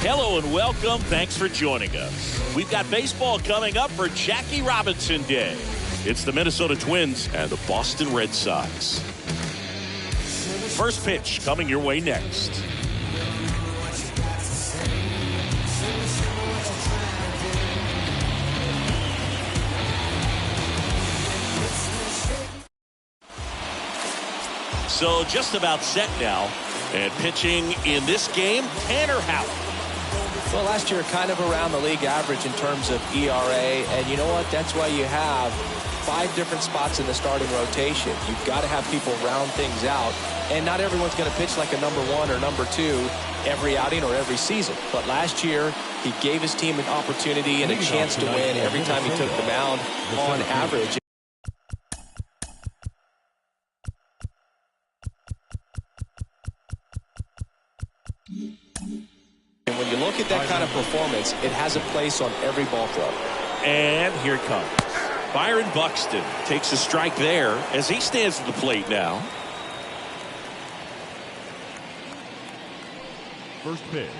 Hello and welcome. Thanks for joining us. We've got baseball coming up for Jackie Robinson Day. It's the Minnesota Twins and the Boston Red Sox. First pitch coming your way next. So just about set now. And pitching in this game, Tanner Houck. Well, last year kind of around the league average in terms of ERA. And you know what? That's why you have 5 different spots in the starting rotation. You've got to have people round things out. And not everyone's going to pitch like a number 1 or number 2 every outing or every season. But last year, he gave his team an opportunity and a chance to win every time he took the mound on average. And when you look at that kind of performance, it has a place on every ball club. And here it comes. Byron Buxton takes a strike there as he stands at the plate now. First pitch,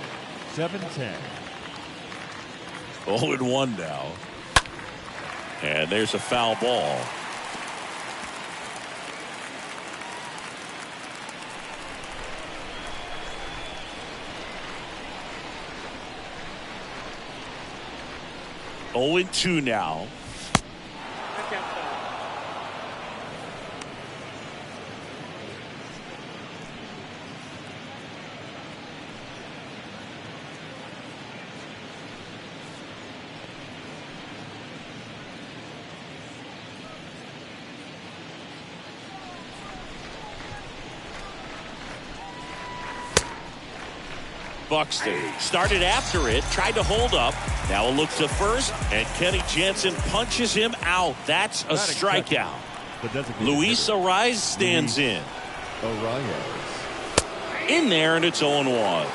7-10. 0-1 now. And there's a foul ball. Oh, 2 now. Buxton started after it, tried to hold up. Now a look to first, and Kenny Jansen punches him out. That's a strikeout. Luis Arraez stands in. In there, and it's 0-1.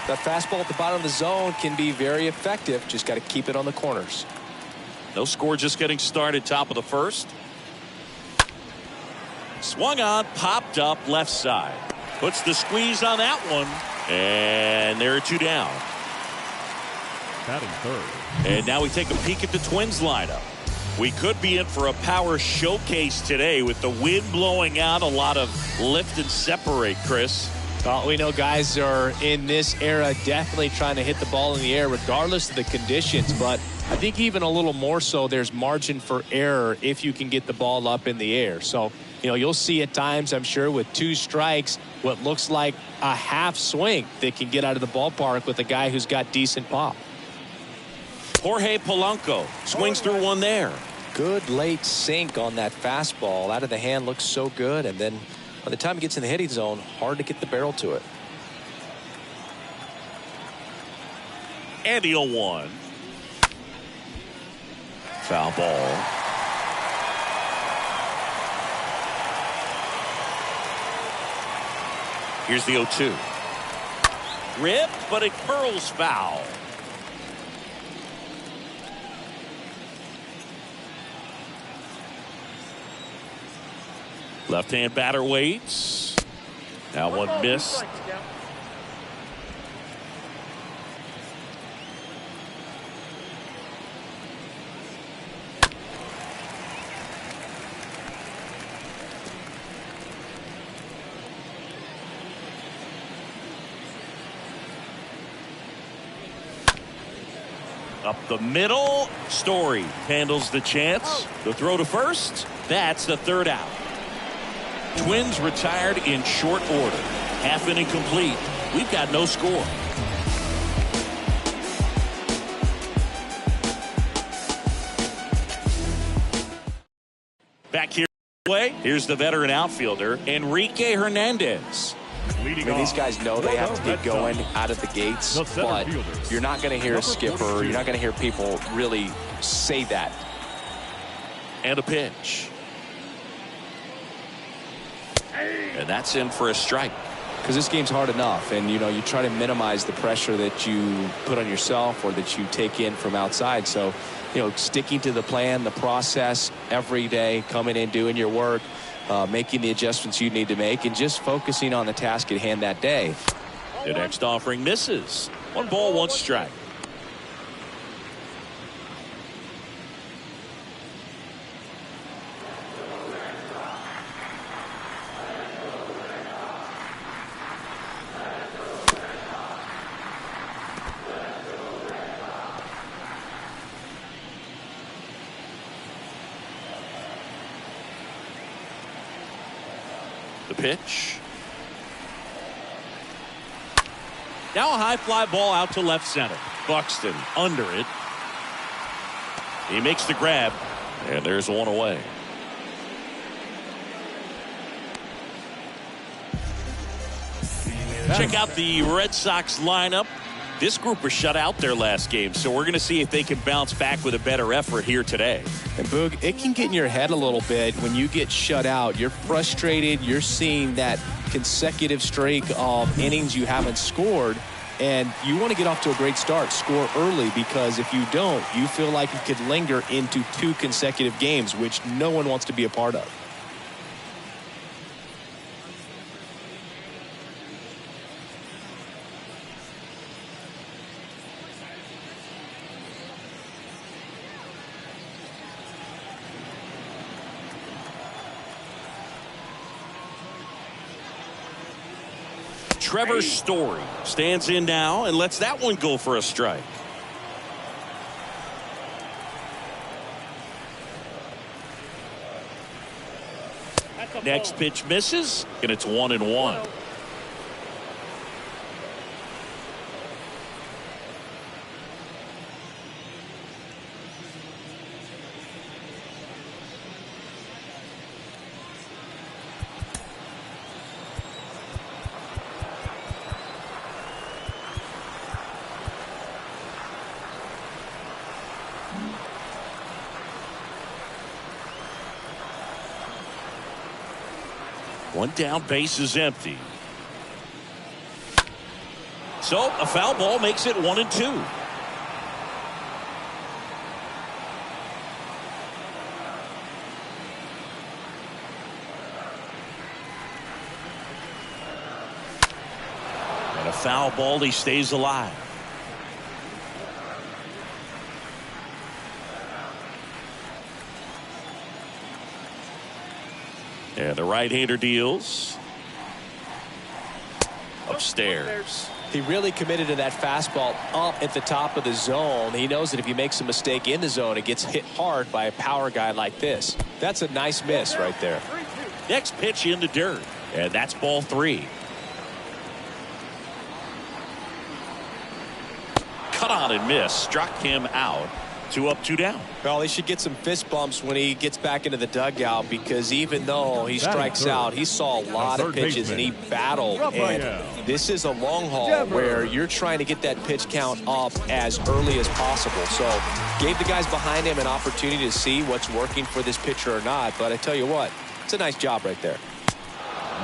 That fastball at the bottom of the zone can be very effective. Just got to keep it on the corners. No score, just getting started. Top of the first. Swung on, popped up left side. Puts the squeeze on that one. And there are 2 down. Batting third. And now we take a peek at the Twins lineup. We could be in for a power showcase today with the wind blowing out. A lot of lift and separate, Chris. Well, we know guys are in this era definitely trying to hit the ball in the air regardless of the conditions, but I think even a little more so there's margin for error if you can get the ball up in the air. So, you'll see at times, I'm sure, with 2 strikes, what looks like a half swing that can get out of the ballpark with a guy who's got decent pop. Jorge Polanco swings through one there. Good late sink on that fastball. Out of the hand looks so good, and then by the time it gets in the hitting zone, hard to get the barrel to it. And the 0-1. Foul ball. Here's the 0-2. Ripped, but it curls foul. Left-hand batter waits. Now one missed. Up the middle. Story handles the chance. The throw to first. That's the 3rd out. Twins retired in short order. Half inning complete. We've got no score. Back here. Here's the veteran outfielder, Enrique Hernandez. These guys know they have to get going out of the gates, but you're not going to hear a skipper. You're not going to hear people really say that. And a pitch. And that's in for a strike. because this game's hard enough, and you try to minimize the pressure that you put on yourself or that you take in from outside. So sticking to the plan, the process every day, coming in, doing your work, making the adjustments you need to make, and just focusing on the task at hand that day. The next offering misses. 1 ball, 1 strike. The pitch. Now a high fly ball out to left center. Buxton under it. He makes the grab, and there's 1 away. Check out the Red Sox lineup. This group was shut out their last game, so we're going to see if they can bounce back with a better effort here today. And Boog, it can get in your head a little bit when you get shut out. You're frustrated. You're seeing that consecutive streak of innings you haven't scored, and you want to get off to a great start, score early, because if you don't, you feel like you could linger into 2 consecutive games, which no one wants to be a part of. Trevor Story stands in now and lets that one go for a strike. Next pitch misses, and it's 1-1. One down, base is empty. So a foul ball makes it 1-2. And a foul ball, he stays alive. And the right-hander deals upstairs. He really committed to that fastball up at the top of the zone. He knows that if he makes a mistake in the zone, it gets hit hard by a power guy like this. That's a nice miss right there. Next pitch in the dirt, and that's ball 3. Cut on and miss, struck him out. 2 up, 2 down. Well, he should get some fist bumps when he gets back into the dugout, because even though he strikes out, he saw a lot of pitches and he battled. And this is a long haul where you're trying to get that pitch count up as early as possible. So gave the guys behind him an opportunity to see what's working for this pitcher or not. But I tell you what, it's a nice job right there.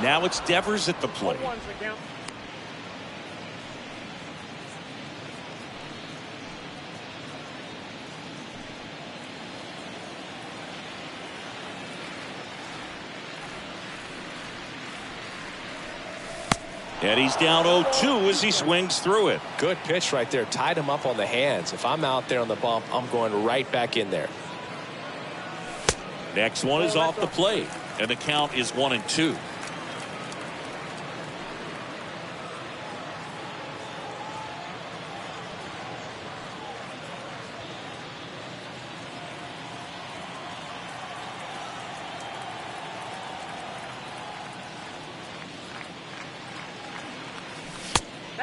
Now it's Devers at the plate. And he's down 0-2 as he swings through it. Good pitch right there. Tied him up on the hands. If I'm out there on the bump, I'm going right back in there. Next one is off the plate, and the count is 1-2.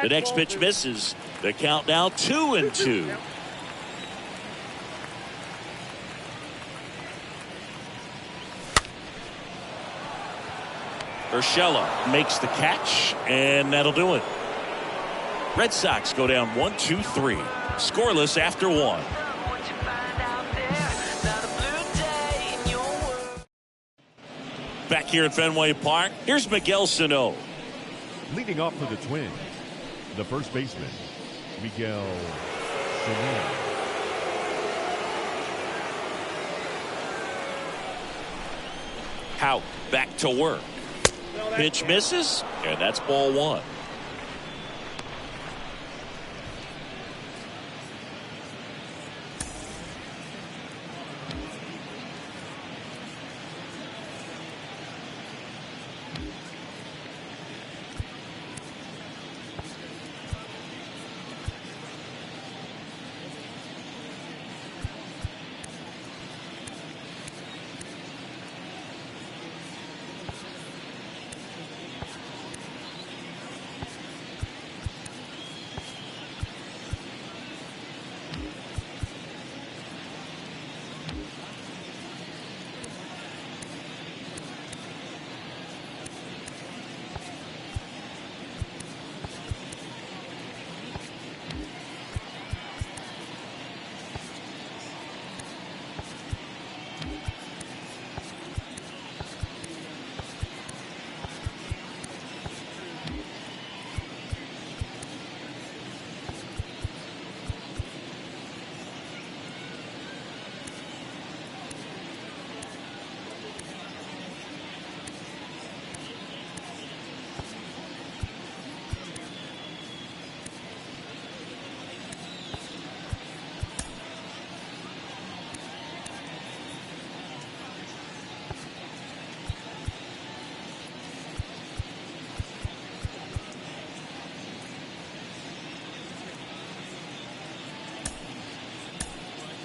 The next pitch misses. The count now 2-2. Urshela makes the catch, and that'll do it. Red Sox go down 1-2-3. Scoreless after 1. Back here at Fenway Park, here's Miguel Sano. Leading off for the Twins, the first baseman, Miguel Sano. Houck back to work. Pitch misses, and that's ball one.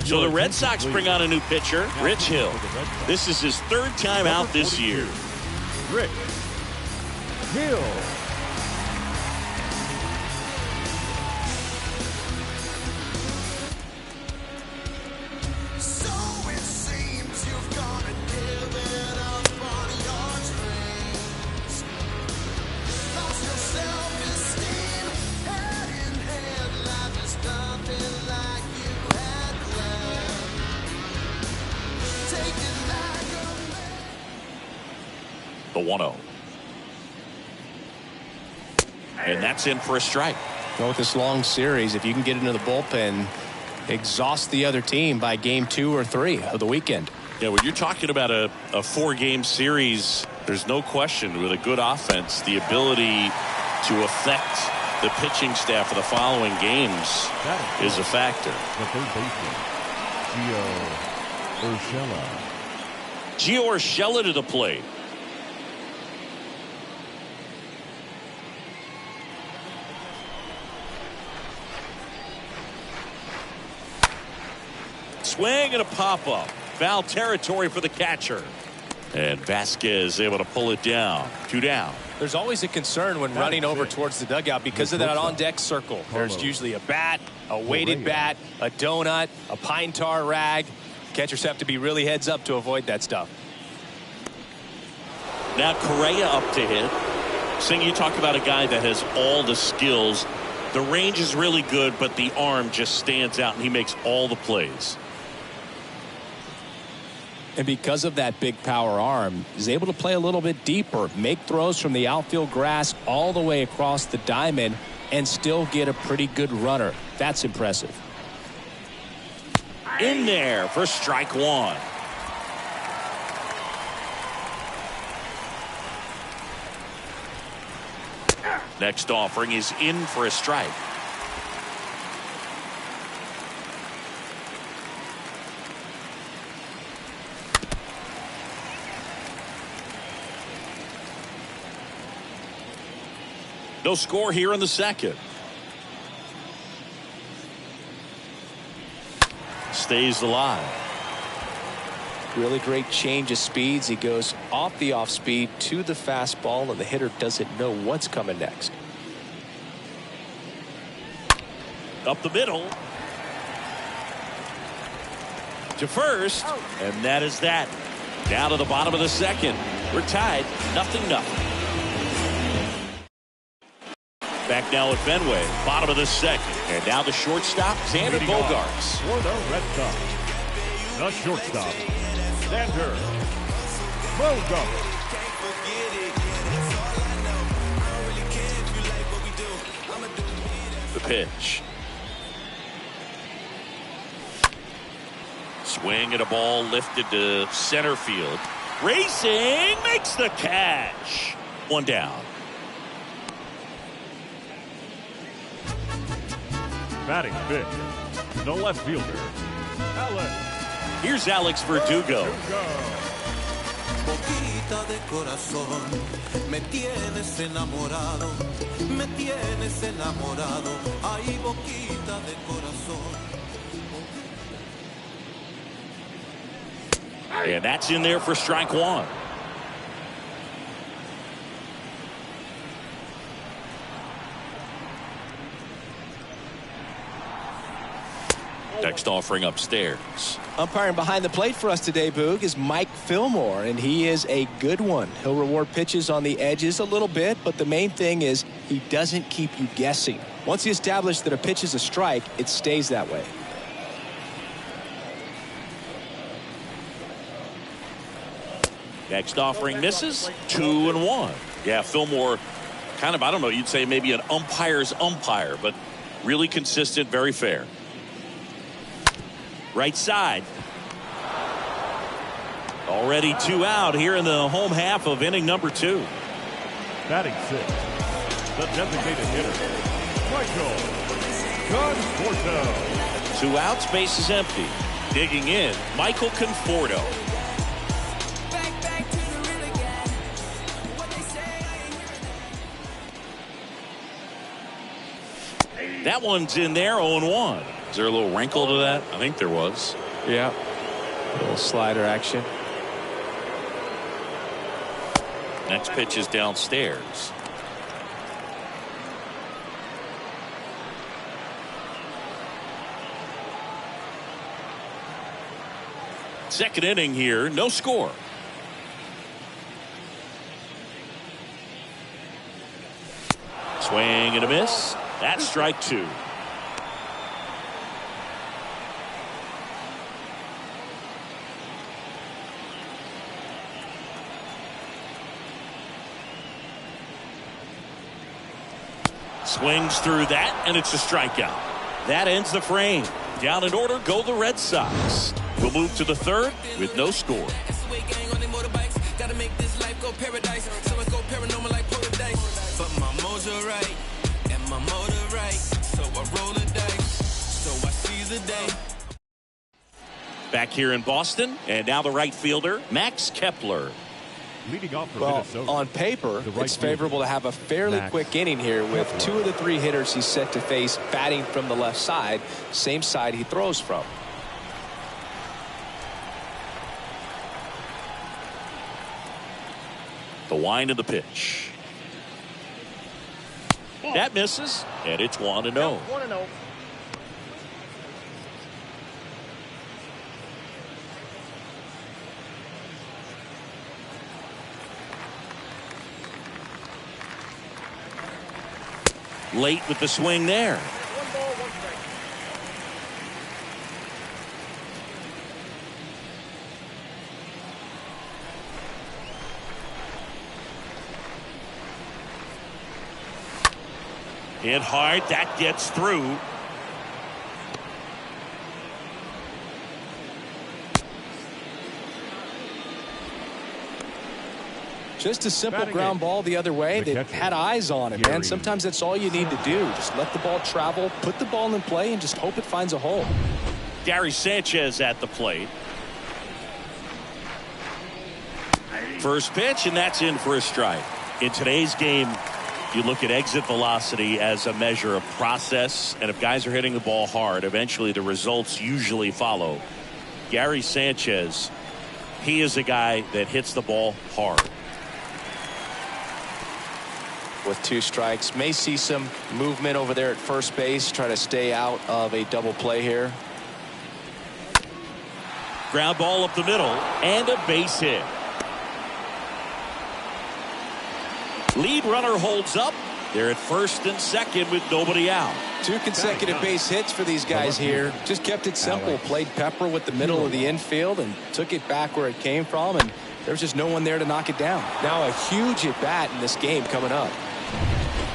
So the Red Sox bring on a new pitcher, Rich Hill. This is his third time out this year. Rich Hill. The 1-0. And that's in for a strike. With this long series, if you can get into the bullpen, exhaust the other team by game 2 or 3 of the weekend. Yeah, when you're talking about a 4-game series, there's no question with a good offense, the ability to affect the pitching staff of the following games is a factor. The third baseman, Gio Urshela. Gio Urshela to the plate. Swing and a pop-up. Foul territory for the catcher. And Vasquez able to pull it down. 2 down. There's always a concern when running over towards the dugout because of that on-deck circle. There's usually a bat, a weighted bat, a donut, a pine tar rag. Catchers have to be really heads up to avoid that stuff. Now Correa up to hit. Sing, you talk about a guy that has all the skills. The range is really good, but the arm just stands out, and he makes all the plays. And because of that big power arm, he's able to play a little bit deeper, make throws from the outfield grass all the way across the diamond, and still get a pretty good runner. That's impressive. In there for strike 1. Next offering is in for a strike. No score here in the second. Stays alive. Really great change of speeds. He goes off the off speed to the fastball, and the hitter doesn't know what's coming next. Up the middle. To first. And that is that. Down to the bottom of the second. We're tied. 0-0. Back now at Fenway. Bottom of the second. And now the shortstop, Xander Bogaerts. For the Red Sox, the shortstop, Xander Bogaerts. the pitch. Swing at a ball lifted to center field. Racing makes the catch. One down. Batting fifth, the left fielder, Alex. Here's Alex Verdugo. Boquita de corazón, me tienes enamorado, me tienes enamorado, ay boquita de corazón. And that's in there for strike one. Next offering upstairs. Umpiring behind the plate for us today, Boog, is Mike Fillmore, and he is a good one. He'll reward pitches on the edges a little bit, but the main thing is he doesn't keep you guessing. Once he establishes that a pitch is a strike, it stays that way. Next offering misses. 2-1. Yeah, Fillmore, kind of, I don't know, you'd say maybe an umpire's umpire, but really consistent, very fair. Right side. Already 2 out here in the home half of inning number 2. Batting sixth, the designated hitter, Michael Conforto. 2 outs, base is empty. Digging in, Michael Conforto. That one's in there, 0-1. Is there a little wrinkle to that? I think there was. Yeah. A little slider action. Next pitch is downstairs. Second inning here, no score. Swing and a miss. That's strike 2. Swings through that, and it's a strikeout. That ends the frame. Down in order go the Red Sox. We'll move to the third with no score. Back here in Boston, and now the right fielder, Max Kepler. Leading off for Well, Minnesota. on paper, The right it's favorable to have a fairly Max quick inning here with Kepler. 2 of the 3 hitters he's set to face batting from the left side, same side he throws from. The wind of the pitch. That misses, and it's 1-0. Late with the swing there. Hit hard, that gets through. Just a simple Batting ground eighth, ball the other way the that catcher, had eyes on it, man. Gary Sometimes that's all you need to do. Just let the ball travel, put the ball in play, and just hope it finds a hole. Gary Sanchez at the plate. First pitch, and that's in for a strike. In today's game, you look at exit velocity as a measure of process, and if guys are hitting the ball hard, eventually the results usually follow. Gary Sanchez, he is a guy that hits the ball hard. With 2 strikes, may see some movement over there at first base, try to stay out of a double play here. Ground ball up the middle, and a base hit. Lead runner holds up. They're at first and second with nobody out. 2 consecutive base hits for these guys here. Just kept it simple. Alex. Played Pepper with the middle of the infield and took it back where it came from, and there's just no one there to knock it down. Now a huge at bat in this game coming up.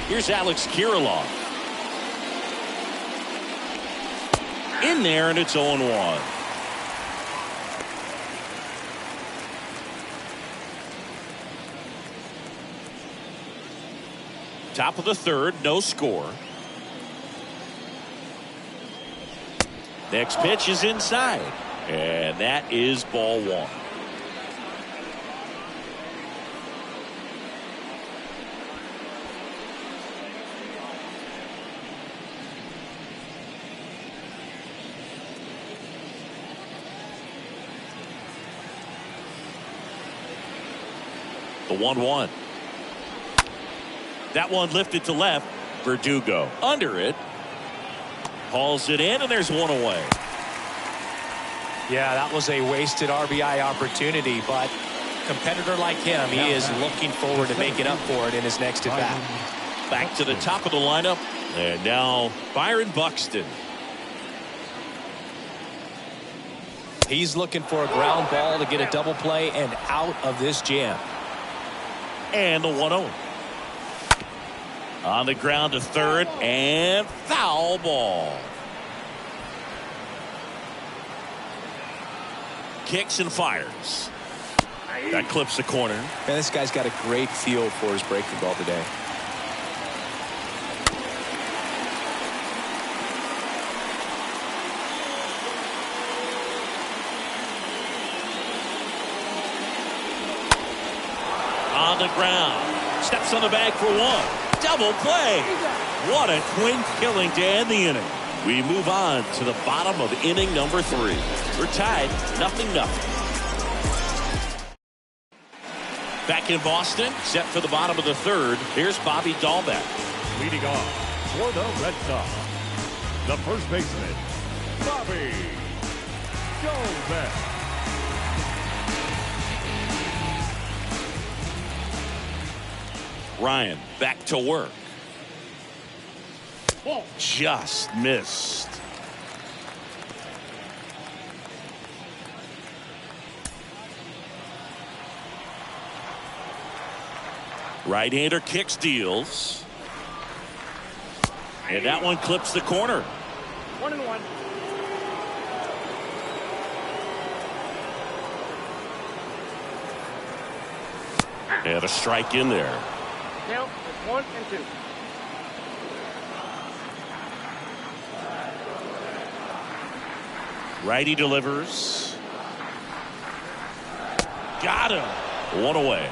Here's Alex Kirilloff. in there, and it's 0-1. Top of the third, no score. Next pitch is inside, and that is ball one. The 1-1. That one lifted to left. Verdugo under it. Hauls it in, and there's one away. Yeah, that was a wasted RBI opportunity, but a competitor like him, he is looking forward to making up for it in his next at-bat. Back to the top of the lineup, and now Byron Buxton. He's looking for a ground ball to get a double play and out of this jam. And the 1-0. On the ground to third, and foul ball. Kicks and fires. That clips the corner. Man, this guy's got a great feel for his breaking ball today. On the ground. Steps on the bag for one. Double play. What a twin killing to end the inning. We move on to the bottom of inning number 3. We're tied 0-0. Back in Boston, set for the bottom of the third. Here's Bobby Dalbec. Leading off for the Red Sox, the first baseman, Bobby Dalbec. Ryan back to work. Just missed. Right-hander kicks, deals. And that one clips the corner. 1-1. And a strike in there. Now it's 1-2. Righty delivers. Got him. One away.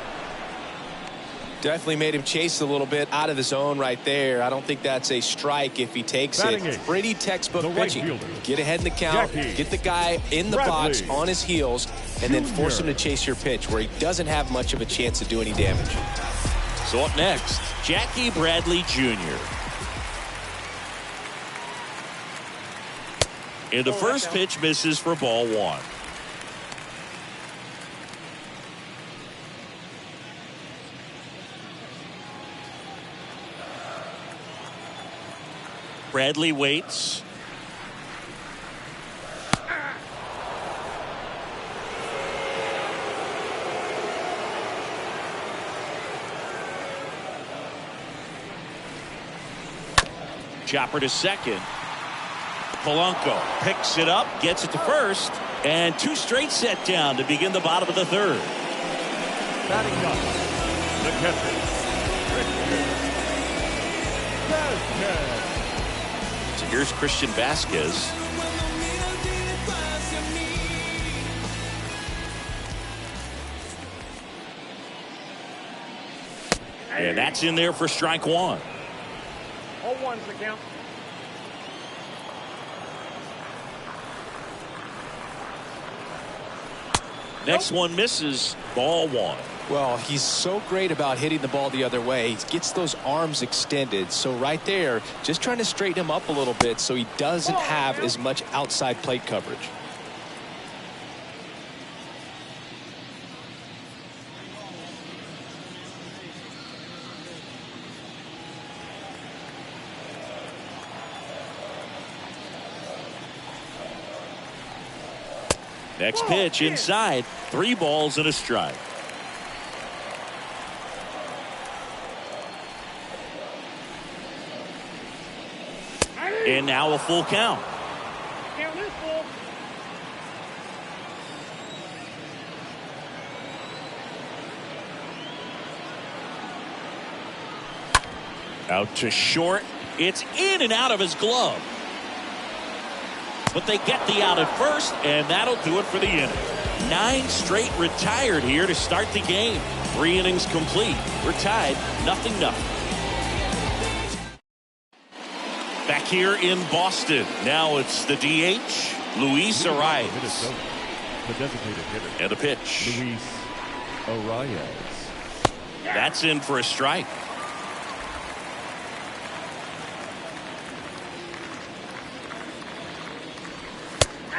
Definitely made him chase a little bit out of the zone right there. I don't think that's a strike if he takes Batting it. eighth, Pretty textbook the right pitching. fielder, Get ahead in the count, Jackie get the guy in the box Bradley on his heels, and then force him to Jr. chase your pitch where he doesn't have much of a chance to do any damage. So up next, Jackie Bradley Jr. And the first pitch misses for ball one. Bradley waits. Chopper to second. Polanco picks it up, gets it to first, and two straight set down to begin the bottom of the third. Batting up, the catcher, Christian Vasquez. So here's Christian Vasquez. And that's in there for strike one. 0-1's the count. Next one misses, ball one. Well, he's so great about hitting the ball the other way. He gets those arms extended. So right there, just trying to straighten him up a little bit so he doesn't have as much outside plate coverage. Next pitch inside, 3 balls and a strike. And now a full count. Count is full. Out to short. It's in and out of his glove. But they get the out at first, and that'll do it for the inning. 9 straight retired here to start the game. 3 innings complete. We're tied 0-0. Back here in Boston. Now it's the DH, Luis Arias. The designated hitter. And the pitch. Luis Arias. That's in for a strike.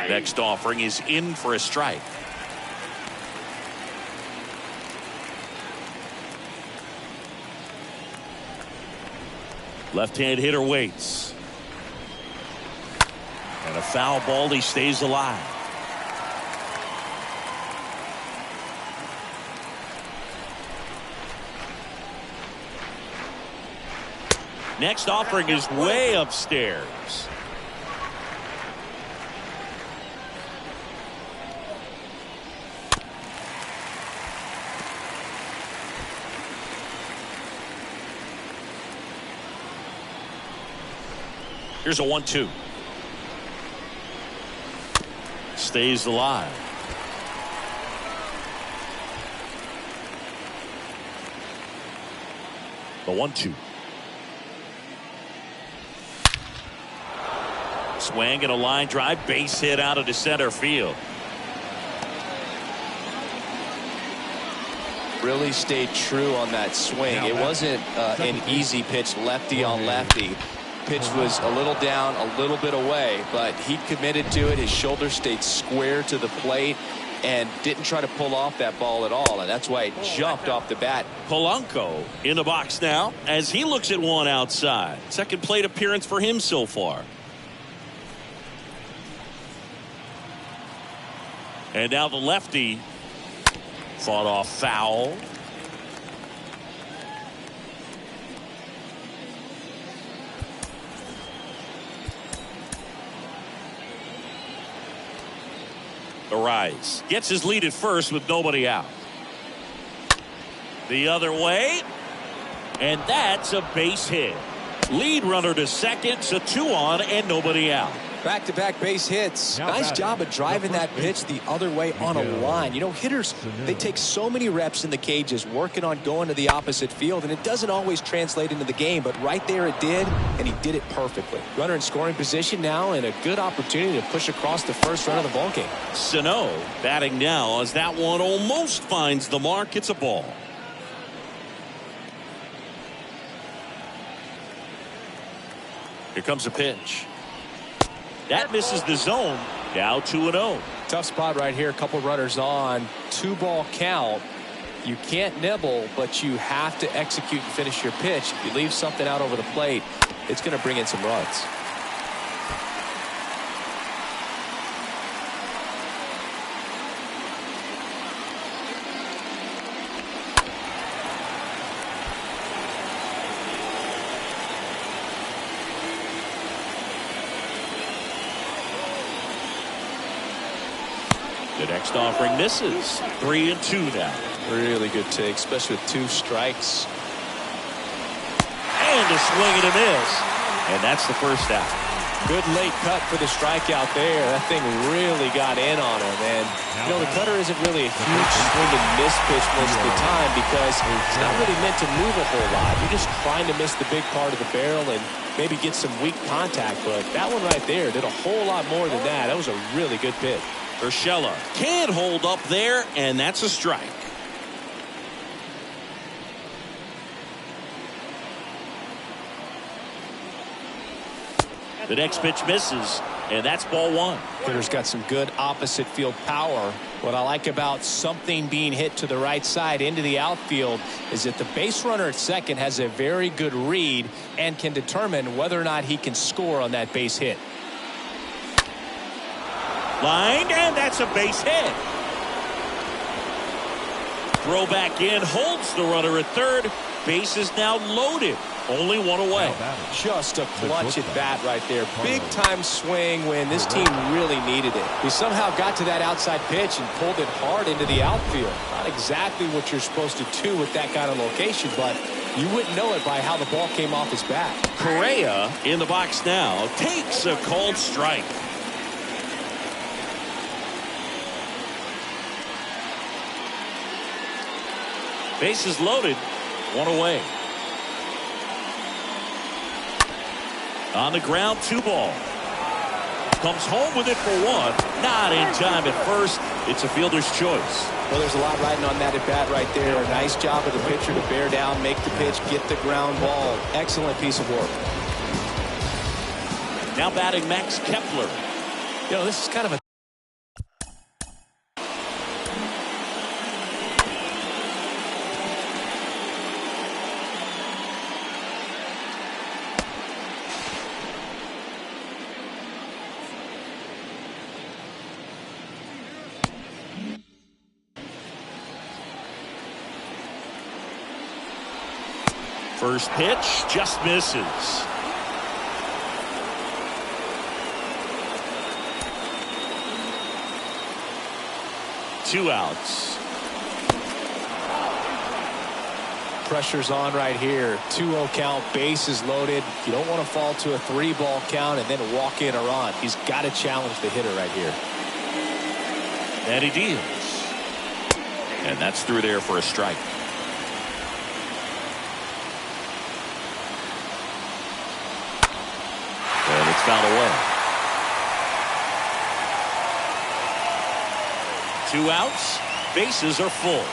Next offering is in for a strike. Left-hand hitter waits. And a foul ball. He stays alive. Next offering is way upstairs. Here's a 1-2. Stays alive. The 1-2. Swing and a line drive, base hit out of the center field. Really stayed true on that swing. It wasn't an easy pitch, lefty on lefty. Pitch was a little down, a little bit away, but he committed to it. His shoulder stayed square to the plate and didn't try to pull off that ball at all, and that's why it jumped off the bat. Polanco in the box now as he looks at one outside. Second plate appearance for him so far. And now the lefty fought off foul. Arias gets his lead at first with nobody out. The other way, and that's a base hit. Lead runner to second, so 2 on and nobody out. Back-to-back base hits. Nice job of driving that pitch the other way on a line. You know, hitters, they take so many reps in the cages working on going to the opposite field, and it doesn't always translate into the game, but right there it did, and he did it perfectly. Runner in scoring position now, and a good opportunity to push across the first run of the ballgame. Sano batting now as that one almost finds the mark. It's a ball. Here comes a pitch. That misses the zone. Now 2-0. Tough spot right here. A couple runners on. 2-ball count. You can't nibble, but you have to execute and finish your pitch. If you leave something out over the plate, it's going to bring in some runs. The next offering misses. 3-2 now. Really good take, especially with 2 strikes. And a swing and a miss. And that's the first out. Good late cut for the strikeout there. That thing really got in on him. And, you know, the cutter isn't really a huge swing and miss pitch most of the time because it's not really meant to move a whole lot. You're just trying to miss the big part of the barrel and maybe get some weak contact. But that one right there did a whole lot more than that. That was a really good pitch. Urshela can't hold up there, and that's a strike. The next pitch misses, and that's ball 1. Hitter's got some good opposite field power. What I like about something being hit to the right side into the outfield is that the base runner at second has a very good read and can determine whether or not he can score on that base hit. Lined, and that's a base hit. Throw back in, holds the runner at third. Base is now loaded. Only one away. Just a clutch at bat right there. Big time swing when this team really needed it. He somehow got to that outside pitch and pulled it hard into the outfield. Not exactly what you're supposed to do with that kind of location, but you wouldn't know it by how the ball came off his bat. Correa in the box now takes a called strike. Bases loaded, one away. On the ground, 2 ball. Comes home with it for 1. Not in time at first. It's a fielder's choice. Well, there's a lot riding on that at bat right there. A nice job of the pitcher to bear down, make the pitch, get the ground ball. Excellent piece of work. Now batting Max Kepler. You know, this is kind of a first pitch just misses. Two outs. pressure's on right here. 2-0 count, bases loaded. You don't want to fall to a 3-ball count and then walk in or on. He's got to challenge the hitter right here. And he deals. And that's through there for a strike. And it's fouled away. 2 outs. Bases are full.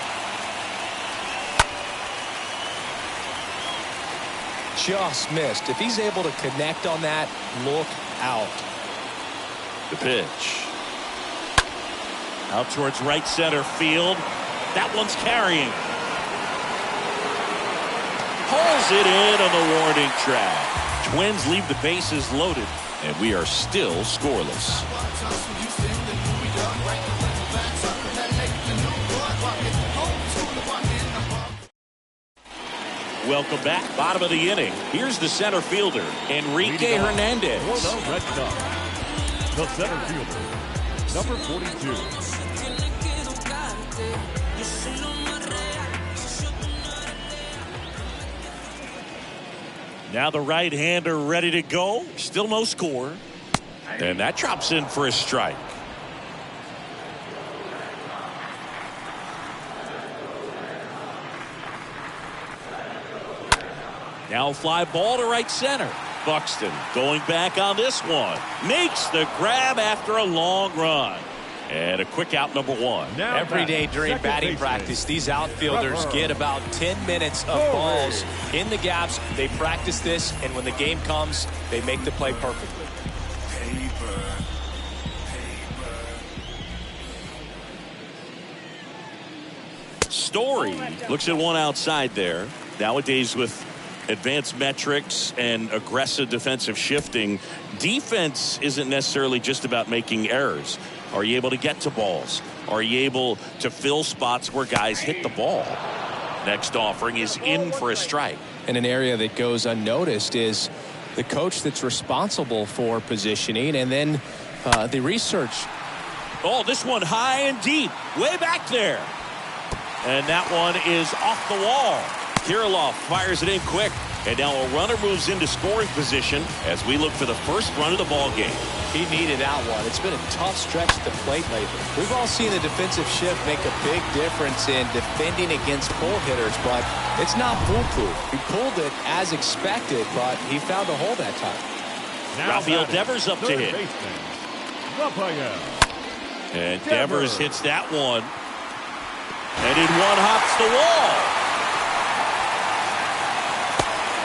Just missed. If he's able to connect on that, look out. The pitch. Out towards right center field. That one's carrying. Pulls it in on the warning track. Twins leave the bases loaded, and we are still scoreless. Welcome back. Bottom of the inning. Here's the center fielder, Enrique Hernandez. For the Red Sox, the center fielder, number 42. Now the right-hander ready to go. Still no score. And that drops in for a strike. Now fly ball to right center. Buxton going back on this one. Makes the grab after a long run. And a quick out, number 1. Now every day during batting practice, these outfielders get about 10 minutes of balls in the gaps. They practice this, and when the game comes, they make the play perfectly. Story looks at one outside there. Nowadays with advanced metrics and aggressive defensive shifting, defense isn't necessarily just about making errors. Are you able to get to balls? Are you able to fill spots where guys hit the ball? Next offering is in for a strike. And an area that goes unnoticed is the coach that's responsible for positioning, and then the research. Oh, this one high and deep, way back there. And that one is off the wall. Kirilloff fires it in quick, and now a runner moves into scoring position as we look for the first run of the ball game. He needed that one. It's been a tough stretch at the plate lately. We've all seen the defensive shift make a big difference in defending against pull hitters, but it's not foolproof. He pulled it as expected, but he found a hole that time. Rafael Devers up to hit. Rafael. And Devers hits that one. And in one hops the wall.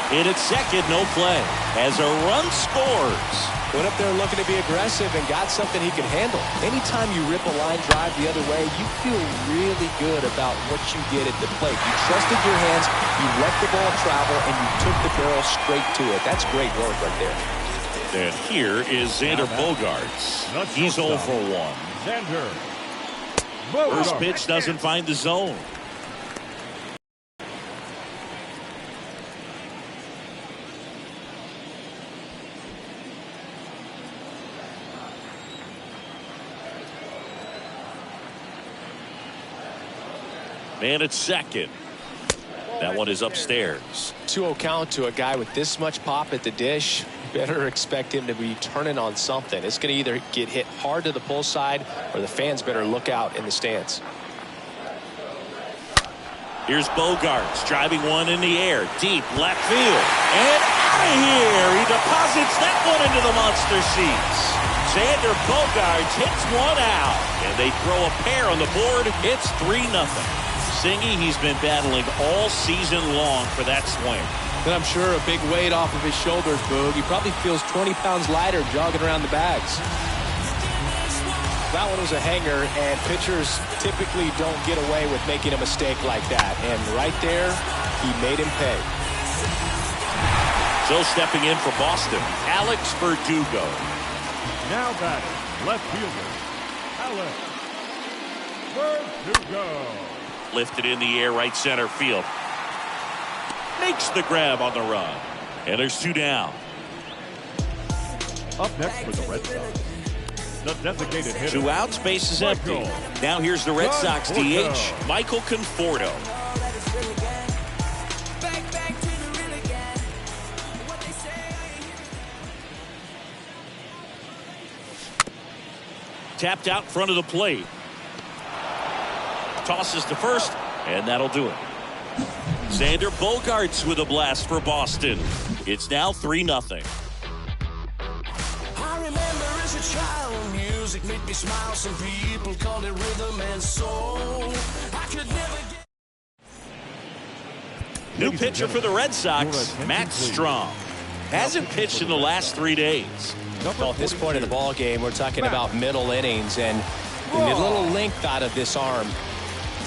Hit at second, no play. As a run scores. Went up there looking to be aggressive and got something he could handle. Anytime you rip a line drive the other way, you feel really good about what you did at the plate. You trusted your hands, you let the ball travel, and you took the barrel straight to it. That's great work right there. And here is Xander Bogaerts. He's 0 for 1. Xander. First pitch doesn't find the zone. Man at second. That one is upstairs. 2-0 count to a guy with this much pop at the dish. Better expect him to be turning on something. It's going to either get hit hard to the pull side or the fans better look out in the stands. Here's Bogaerts driving one in the air, deep left field, and out of here. He deposits that one into the monster seats. Xander Bogaerts hits one out, and they throw a pair on the board. It's 3-0. Singy, he's been battling all season long for that swing. And I'm sure a big weight off of his shoulders, Boog. He probably feels 20 pounds lighter jogging around the bags. That one was a hanger, and pitchers typically don't get away with making a mistake like that. And right there, he made him pay. So stepping in for Boston, Alex Verdugo. Now batting, left fielder, Alex Verdugo. Lifted in the air, right center field. Makes the grab on the run. And there's 2 down. Up next for the Red Sox, the designated hitter. 2 outs, base is empty. Now here's the Red Sox DH, Michael Conforto. Tapped out in front of the plate. Tosses to first, and that'll do it. Xander Bogaerts with a blast for Boston. It's now 3-0. I remember as a child, music made me smile. Some people called it rhythm and soul. I could never get... New pitcher for the Red Sox, Matt Strom. Hasn't pitched in the last 3 days. Well, at this point in the ball game, we're talking about middle innings, and the little length out of this arm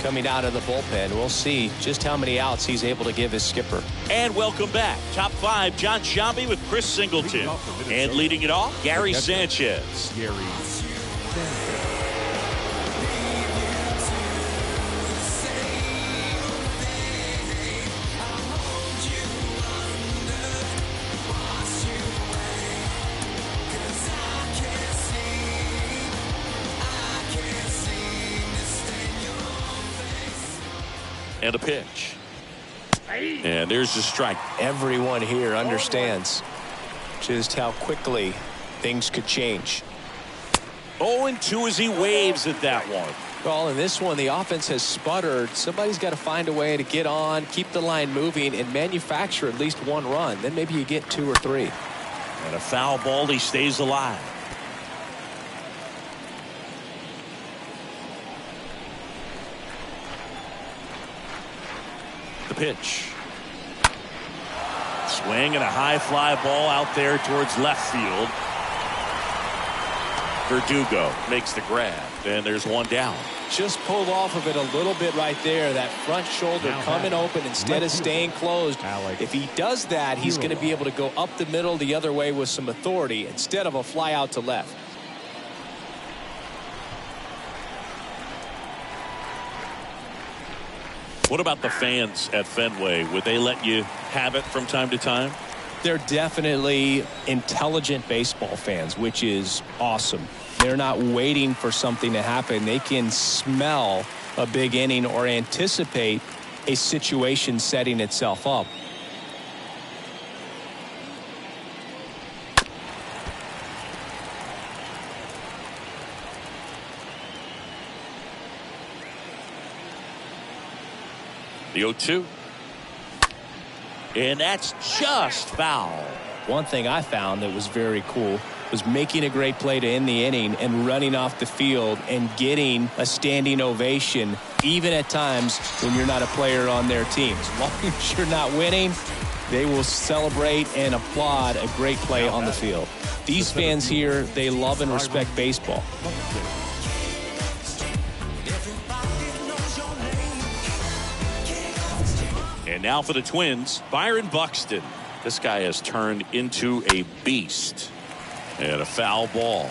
coming out of the bullpen. We'll see just how many outs he's able to give his skipper. And welcome back. Top 5, John Sciambi with Chris Singleton. And leading it off, Gary Sanchez. Gary Sanchez. And a pitch. And there's the strike. Everyone here understands just how quickly things could change. 0-2 as he waves at that one. Well, in this one, the offense has sputtered. Somebody's got to find a way to get on, keep the line moving, and manufacture at least 1 run. Then maybe you get 2 or 3. And a foul ball, he stays alive. The pitch. Swing and a high fly ball out there towards left field. Verdugo makes the grab. And there's 1 down. Just pulled off of it a little bit right there. That front shoulder coming open instead of staying closed. If he does that, he's going to be able to go up the middle the other way with some authority instead of a fly out to left. What about the fans at Fenway? Would they let you have it from time to time? They're definitely intelligent baseball fans, which is awesome. They're not waiting for something to happen. They can smell a big inning or anticipate a situation setting itself up. The 0-2. And that's just foul. One thing I found that was very cool was making a great play to end the inning and running off the field and getting a standing ovation, even at times when you're not a player on their team. As long as you're not winning, they will celebrate and applaud a great play on the field. These fans here, they love and respect baseball. And now for the Twins, Byron Buxton. This guy has turned into a beast. And a foul ball.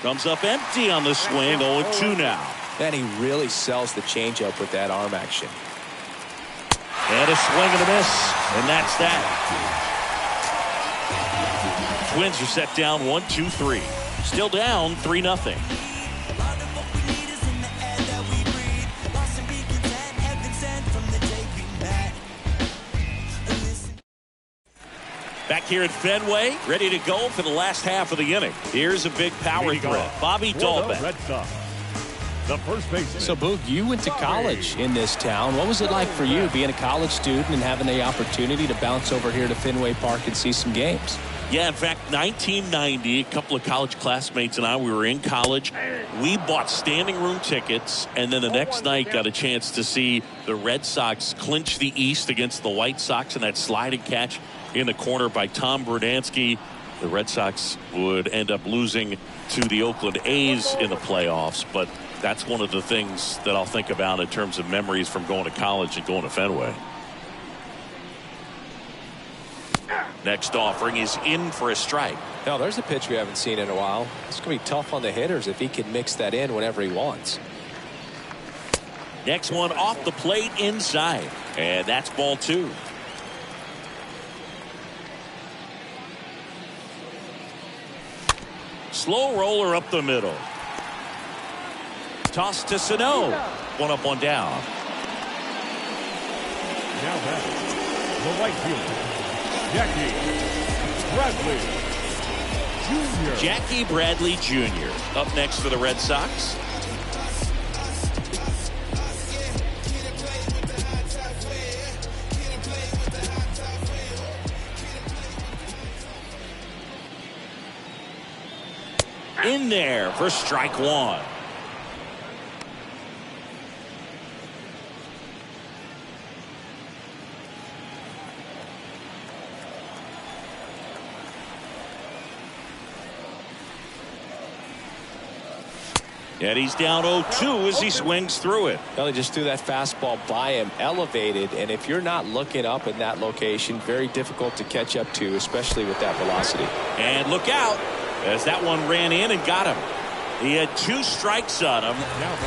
Comes up empty on the swing. 0-2 now. And he really sells the changeup with that arm action. And a swing and a miss, and that's that. Twins are set down 1-2-3. Still down 3-0. Back here at Fenway, ready to go for the last half of the inning. Here's a big power threat. Bobby Dahlbeck. Red Sox, the first baseman. So, Boog, you went to college in this town. What was it like for you being a college student and having the opportunity to bounce over here to Fenway Park and see some games? Yeah, in fact, 1990, a couple of college classmates and I, we were in college. We bought standing room tickets, and then the next night got a chance to see the Red Sox clinch the East against the White Sox in that sliding catch in the corner by Tom Brudansky. The Red Sox would end up losing to the Oakland A's in the playoffs, but that's one of the things that I'll think about in terms of memories from going to college and going to Fenway. Next offering is in for a strike. Now, there's a pitch we haven't seen in a while. It's going to be tough on the hitters if he can mix that in whenever he wants. Next one off the plate inside, and that's ball 2. Slow roller up the middle. Toss to Sano. One up, one down. Now back, the right fielder, Jackie Bradley Jr. Jackie Bradley Jr. up next for the Red Sox. In there for strike 1. And he's down 0-2 as he swings through it. Well, he just threw that fastball by him, elevated, and if you're not looking up in that location, very difficult to catch up to, especially with that velocity. And look out as that one ran in and got him. He had 2 strikes on him,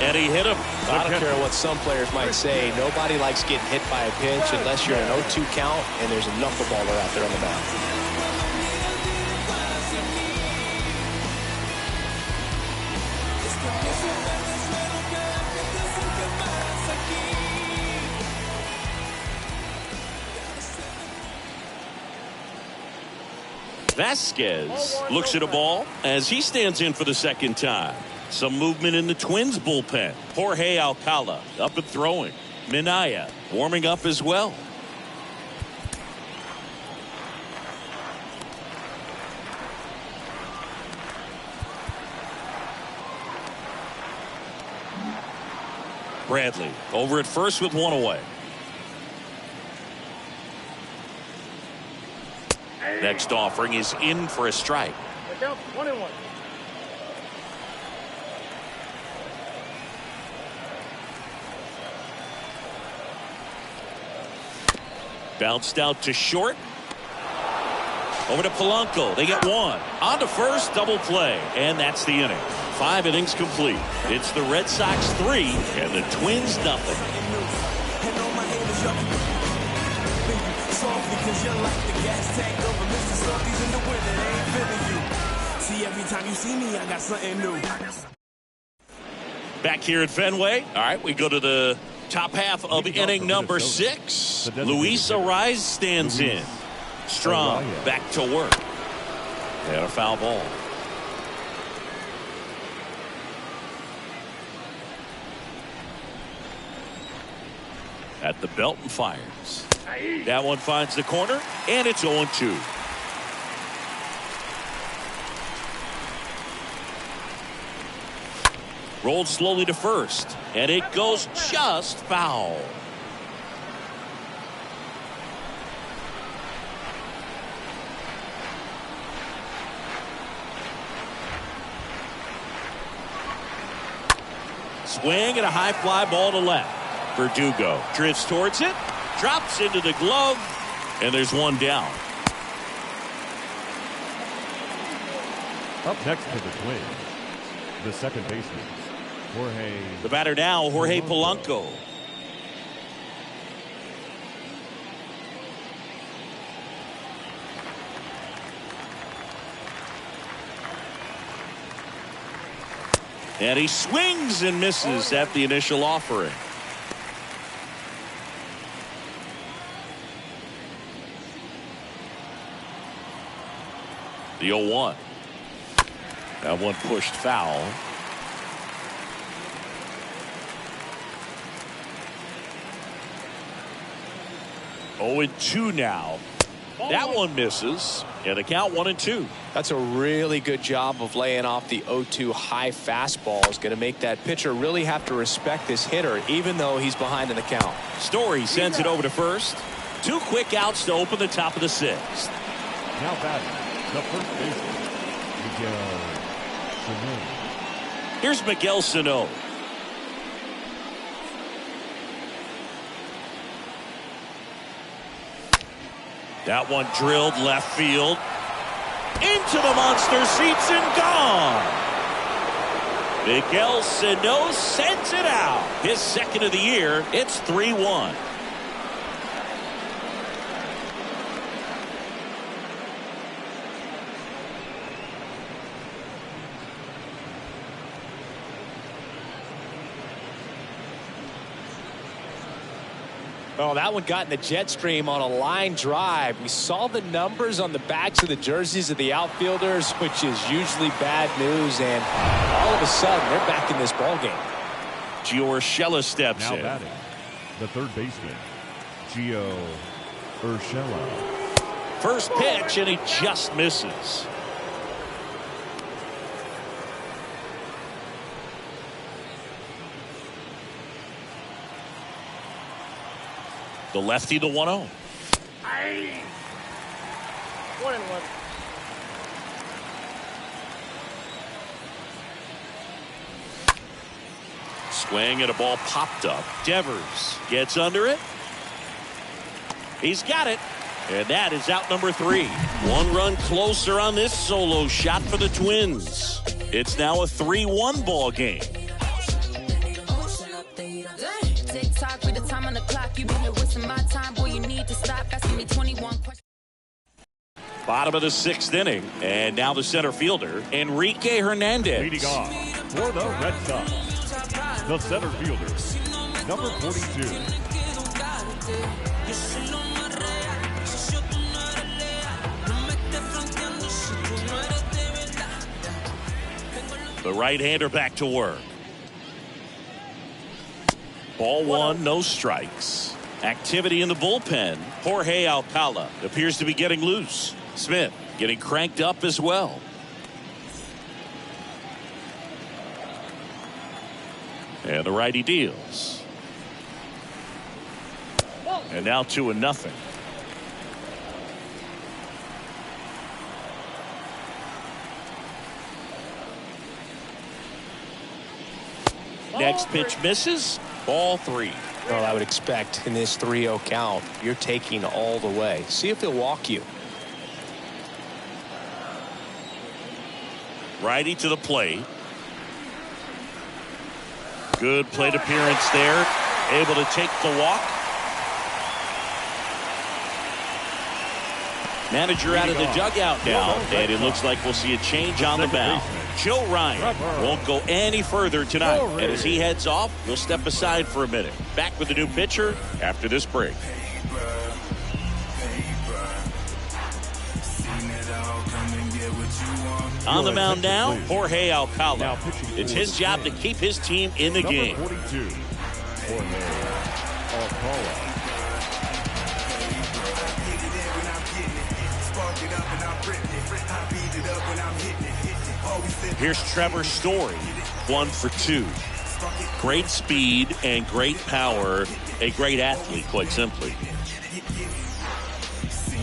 and he hit him. I don't care what some players might say. Nobody likes getting hit by a pitch unless you're an 0-2 count and there's a knuckleballer out there on the mound. Vasquez looks at a ball as he stands in for the second time. Some movement in the Twins bullpen. Jorge Alcala up and throwing. Minaya warming up as well. Bradley over at first with 1 away. Next offering is in for a strike. 1-1. Bounced out to short. Over to Polanco. They get 1. On to first, double play. And that's the inning. 5 innings complete. It's the Red Sox 3 and the Twins nothing. Because you're like the gas tank over Mr. Salty's in the winter, they ain't feeling you. See, every time you see me, I got something new. Back here at Fenway. All right, we go to the top half of inning number 6. Luis Arraez stands in. Strong back to work. And a foul ball. At the belt and fires. That one finds the corner, and it's 0-2. Rolled slowly to first, and it goes just foul. Swing and a high fly ball to left. Verdugo drifts towards it. Drops into the glove, and there's 1 down. Up next for the Twins, the second baseman, Jorge. The batter now, Jorge Polanco. And he swings and misses at the initial offering. The 0-1. That one pushed foul. Oh, and 2 now. That one misses. And the count 1-2. That's a really good job of laying off the 0-2 high fastball. Is going to make that pitcher really have to respect this hitter, even though he's behind in the count. Story sends it over to first. 2 quick outs to open the top of the 6th. Now batting, the first baseman, Miguel Sano. Here's Miguel Sano. That one drilled left field. Into the monster seats and gone. Miguel Sano sends it out. His second of the year. It's 3-1. Oh, that one got in the jet stream on a line drive. We saw the numbers on the backs of the jerseys of the outfielders, which is usually bad news, and all of a sudden they're back in this ball game. Gio Urshela steps Now in. batting, the third baseman, Gio Urshela. First pitch, and he just misses. The lefty, the 1-0. 1-1. Swing and a ball popped up. Devers gets under it. He's got it. And that is out number 3. 1 run closer on this solo shot for the Twins. It's now a 3-1 ball game. Tick-tock with the time on the clock. You've been here wasting my time. Boy, you need to stop asking me 21 questions. Bottom of the 6th inning. And now the center fielder, Enrique Hernandez. Leading off for the Red Sox, the center fielder, number 42. The right-hander back to work. Ball 1, no strikes. Activity in the bullpen. Jorge Alcala appears to be getting loose. Smith getting cranked up as well. And the righty deals. And now 2-0. Next pitch misses. Ball 3. Well, I would expect in this 3-0 count, you're taking all the way. See if he'll walk you. Righty to the plate. Good plate appearance there. Able to take the walk. Manager out of the dugout now, and it looks like we'll see a change on the mound. Joe Ryan won't go any further tonight, and as he heads off, we'll step aside for a minute. Back with the new pitcher after this break. On the mound now, Jorge Alcala. It's his job to keep his team in the game. Number 42, Jorge Alcala. Here's Trevor Story, 1 for 2. Great speed and great power. A great athlete, quite simply.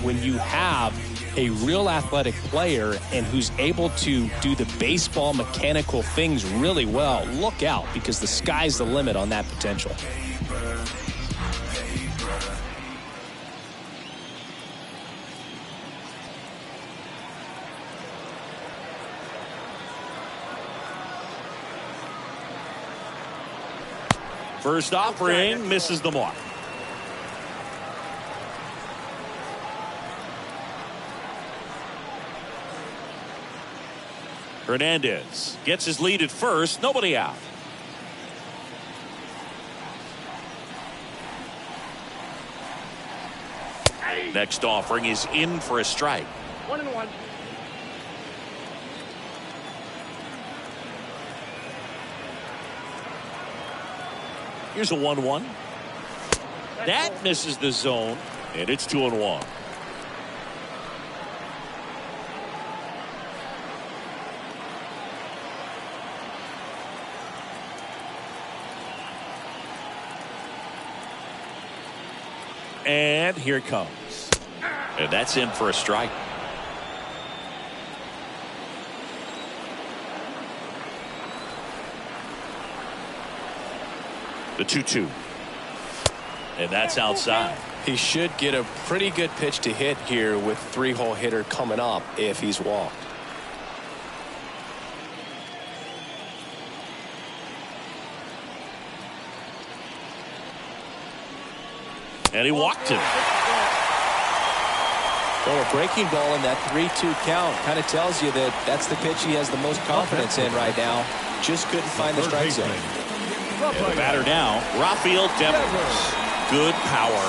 When you have a real athletic player and who's able to do the baseball mechanical things really well, look out, because the sky's the limit on that potential. First offering misses the mark. Hernandez gets his lead at first. Nobody out. Next offering is in for a strike. 1-1. Here's a 1-1. That misses the zone, and it's 2-1. And here it comes. And that's in for a strike. The 2-2. And that's outside. He should get a pretty good pitch to hit here with 3-hole hitter coming up if he's walked. And he walked him. Well, a breaking ball in that 3-2 count kind of tells you that that's the pitch he has the most confidence in right now. Just couldn't find the strike zone. And the batter now, Rafael Devers. Good power,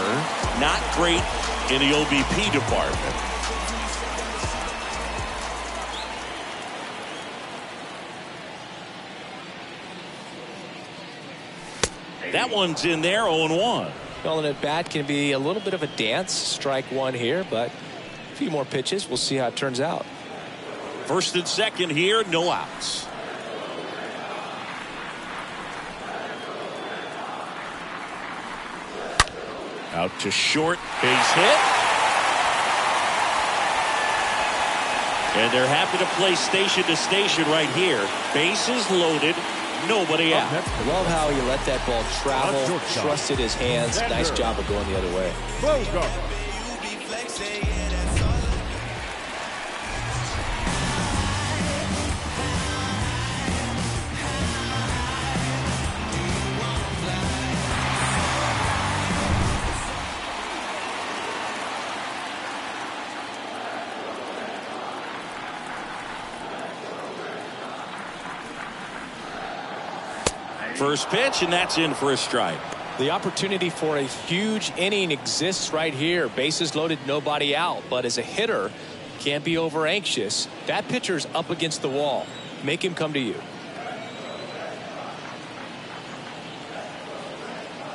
not great in the OBP department. That one's in there, 0-1. Well, an at-bat can be a little bit of a dance. Strike one here, but a few more pitches. We'll see how it turns out. First and second here, no outs. Out to short, base hit. And they're happy to play station to station right here. Bases loaded, nobody out. Love how he let that ball travel, trusted his hands. Nice job of going the other way. Close guard. First pitch, and that's in for a strike. The opportunity for a huge inning exists right here. Bases loaded, nobody out. But as a hitter, can't be over anxious. That pitcher's up against the wall. Make him come to you.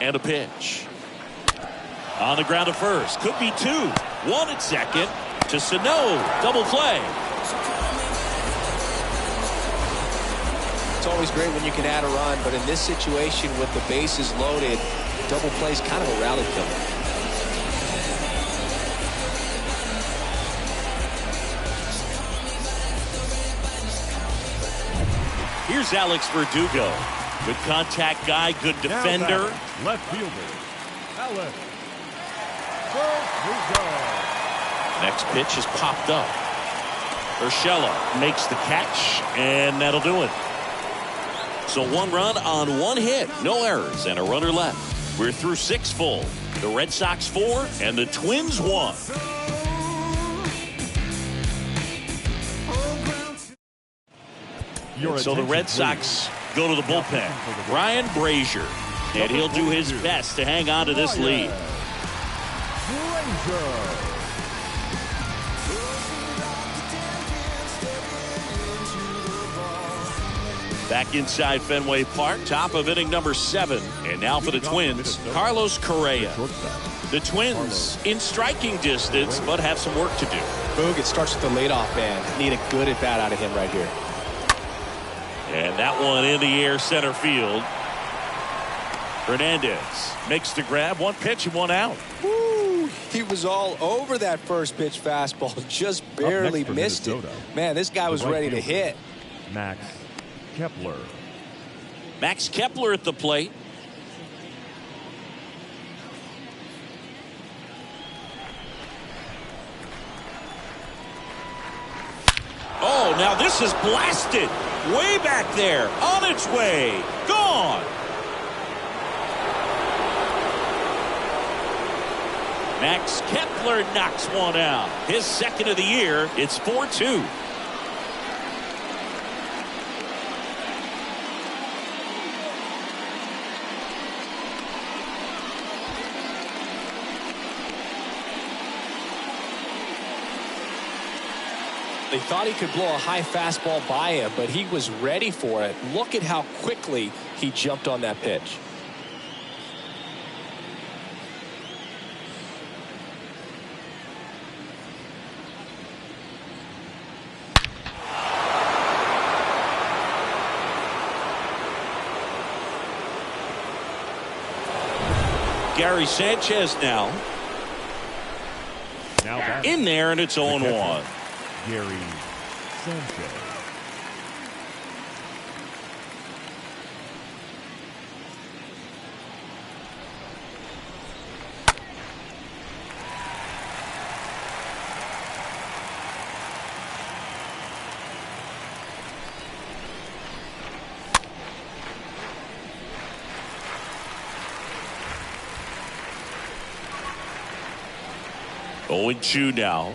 And a pitch. On the ground to first. Could be two. One at second. To Sano. Double play. It's always great when you can add a run, but in this situation with the bases loaded, double play is kind of a rally killer. Here's Alex Verdugo. Good contact guy, good defender. Left fielder, Alex Verdugo. Next pitch is popped up. Urshela makes the catch, and that'll do it. So one run on one hit, no errors, and a runner left. We're through 6 full. The Red Sox 4 and the Twins 1. So the Red Sox go to the bullpen. Ryan Brazier, and he'll do his best to hang on to this lead. Back inside Fenway Park, top of inning number 7. And now for the Twins, Carlos Correa. The Twins in striking distance, but have some work to do. Boog, it starts with the leadoff man. Need a good at bat out of him right here. And that one in the air center field. Hernandez makes the grab. One pitch and one out. Woo, he was all over that first pitch fastball. Just barely missed it. Man, this guy was ready to hit. Max Kepler. Max Kepler at the plate. Oh, now this is blasted. Way back there. On its way. Gone. Max Kepler knocks one out. His second of the year. It's 4-2. They thought he could blow a high fastball by him, but he was ready for it. Look at how quickly he jumped on that pitch. Gary Sanchez now in there, and it's 0-1. Gary Sanchez. Oh, 0-2 now.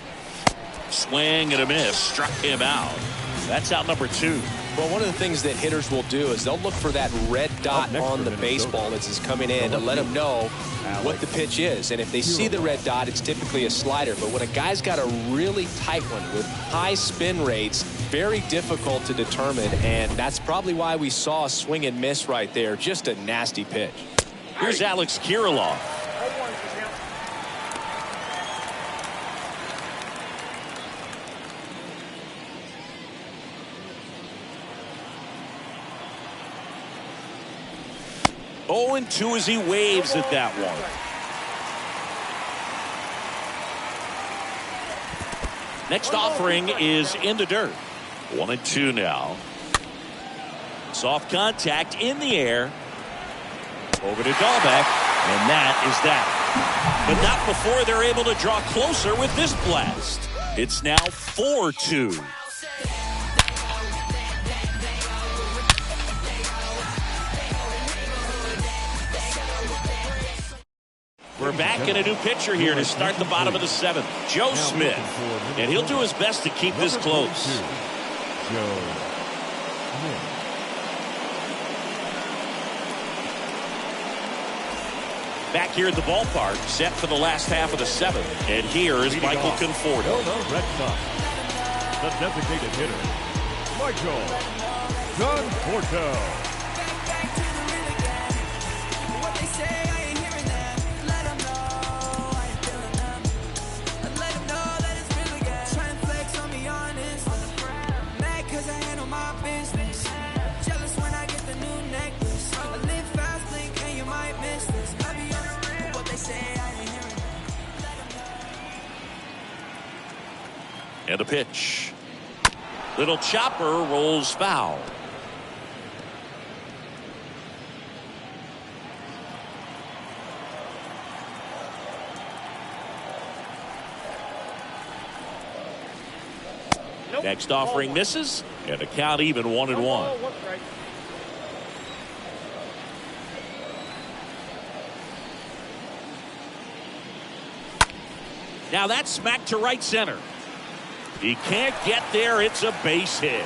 Swing and a miss. Struck him out. That's out number 2. Well, one of the things that hitters will do is they'll look for that red dot on the baseball as it's coming in to let them know what the pitch is. And if they see the red dot, it's typically a slider. But when a guy's got a really tight one with high spin rates, very difficult to determine. And that's probably why we saw a swing and miss right there. Just a nasty pitch. Here's Alex Kirilloff. 0-1 is the count. Oh, 0-2 as he waves at that one. Next offering is in the dirt. 1-2 now. Soft contact in the air. Over to Dahlbeck, and that is that. But not before they're able to draw closer with this blast. It's now 4-2. We're back in a new pitcher here to start the bottom of the 7th. Joe Smith. And he'll do his best to keep this close. Joe Smith. Back here at the ballpark, set for the last half of the 7th. And here is Michael Conforto. The Red Sox. The designated hitter, Michael Conforto. And a pitch. Little chopper rolls foul. Nope. Next offering misses, and a count even 1-1. One strike. Now that's smacked to right center. He can't get there. It's a base hit.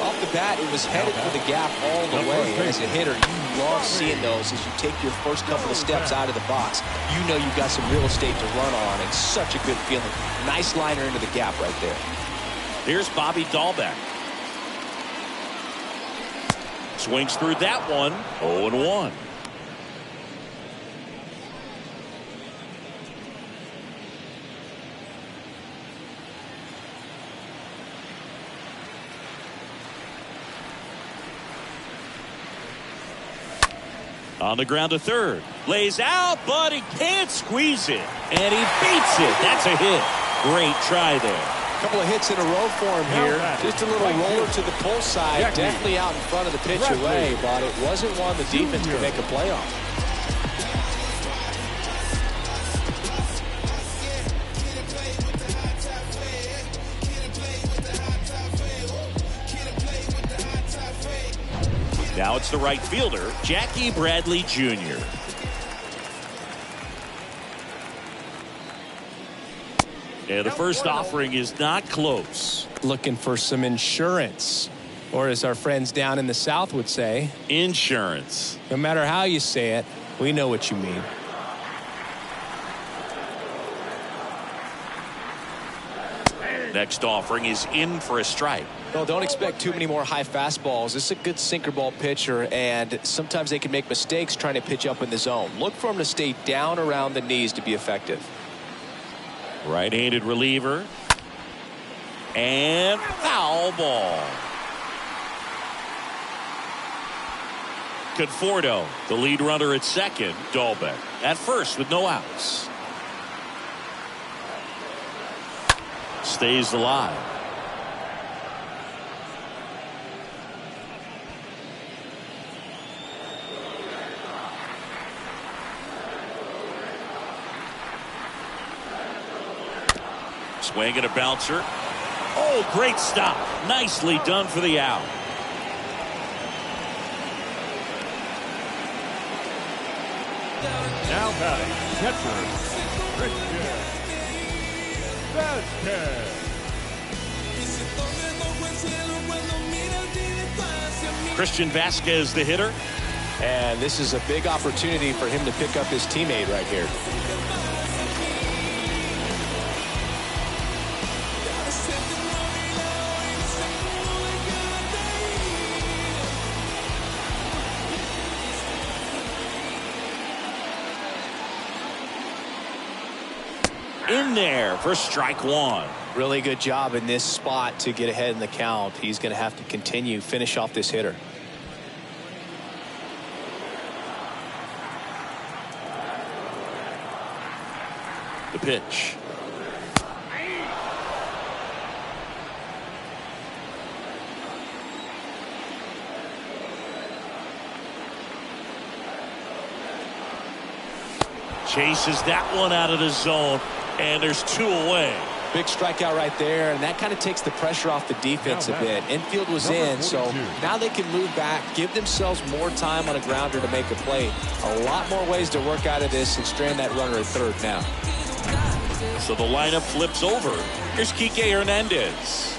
Off the bat, it was headed for the gap all the way. And as a hitter, you love seeing those as you take your first couple of steps out of the box. You know you've got some real estate to run on. It's such a good feeling. Nice liner into the gap right there. Here's Bobby Dahlbeck. Swings through that one. 0-1. On the ground to third. Lays out, but he can't squeeze it. And he beats it. That's a hit. Great try there. A couple of hits in a row for him here. Just a little roller to the pull side. Definitely out in front of the pitch away, but it wasn't one the defense could make a play on. Now it's the right fielder, Jackie Bradley Jr. And the first offering is not close. Looking for some insurance, or as our friends down in the South would say, insurance. No matter how you say it, we know what you mean. Next offering is in for a strike. No, don't expect too many more high fastballs. This is a good sinker ball pitcher, and sometimes they can make mistakes trying to pitch up in the zone. Look for him to stay down around the knees to be effective. Right-handed reliever. And foul ball. Conforto, the lead runner at second. Dahlbeck at first with no outs. Stays alive. Swing and a bouncer. Oh, great stop. Nicely done for the out. Now batting, catcher, Christian Vasquez. Christian Vasquez, the hitter. And this is a big opportunity for him to pick up his teammate right here. In there for strike one. Really good job in this spot to get ahead in the count. He's going to have to finish off this hitter. The pitch. Chases that one out of the zone, and there's two away. Big strikeout right there, and that kind of takes the pressure off the defense a bit. Infield was in, so now they can move back, give themselves more time on a grounder to make a play. A lot more ways to work out of this and strand that runner at third now. So the lineup flips over. Here's Kike Hernandez.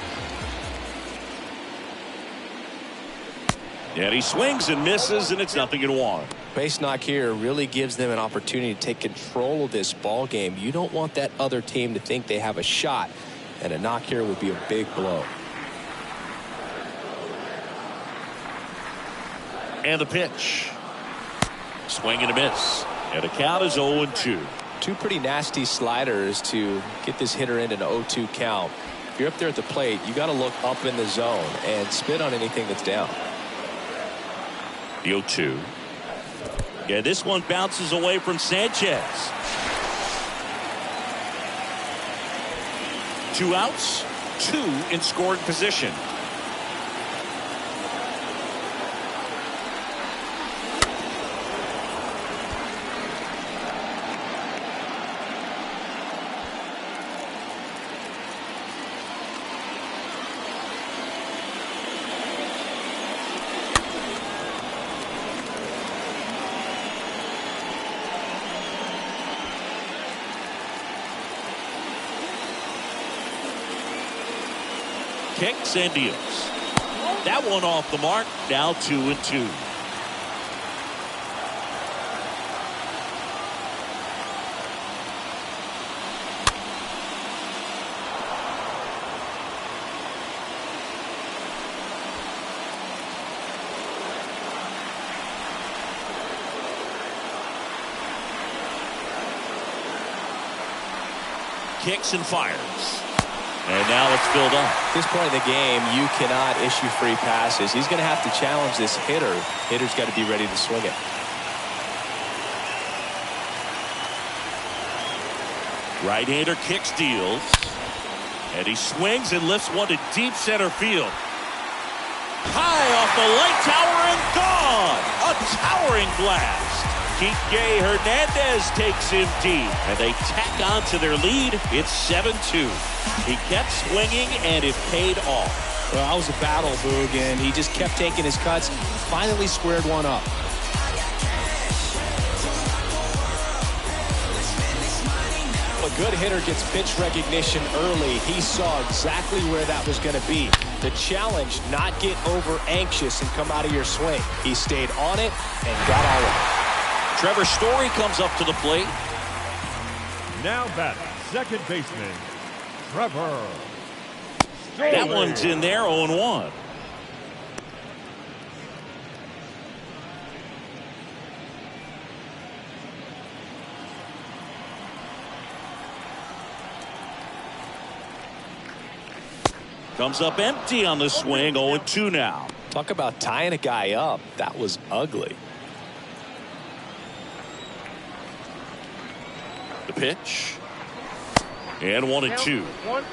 And he swings and misses, and it's 0-1. Base knock here really gives them an opportunity to take control of this ball game. You don't want that other team to think they have a shot, and a knock here would be a big blow. And the pitch. Swing and a miss. And the count is 0-2. Two pretty nasty sliders to get this hitter into an 0-2 count. If you're up there at the plate, you got to look up in the zone and spit on anything that's down. The 0-2. Yeah, this one bounces away from Sanchez. 2 outs, 2 in scoring position. Kicks and deals. That one off the mark. Now 2-2. Kicks and fires. And now it's filled up. At this point in the game, you cannot issue free passes. He's going to have to challenge this hitter. Hitter's got to be ready to swing it. Right-hander kicks, deals. And he swings and lifts one to deep center field. High off the light tower and gone. A towering blast. Kike Hernandez takes him deep, and they tack on to their lead. It's 7-2. He kept swinging, and it paid off. Well, that was a battle, Boog, and he just kept taking his cuts. Finally squared one up. A good hitter gets pitch recognition early. He saw exactly where that was going to be. The challenge, not get over anxious and come out of your swing. He stayed on it and got all of it. Trevor Story comes up to the plate. Now batting, second baseman, Trevor That one's in there, 0-1. Comes up empty on the swing, 0-2 now. Talk about tying a guy up. That was ugly. The pitch. And 1-2. 1-2.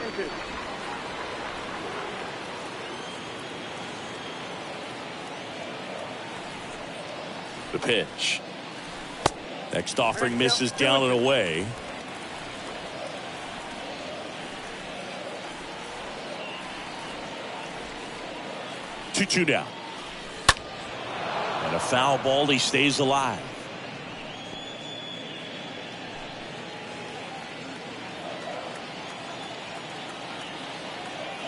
The pitch. Next offering misses down and away. Two down. And a foul ball. He stays alive.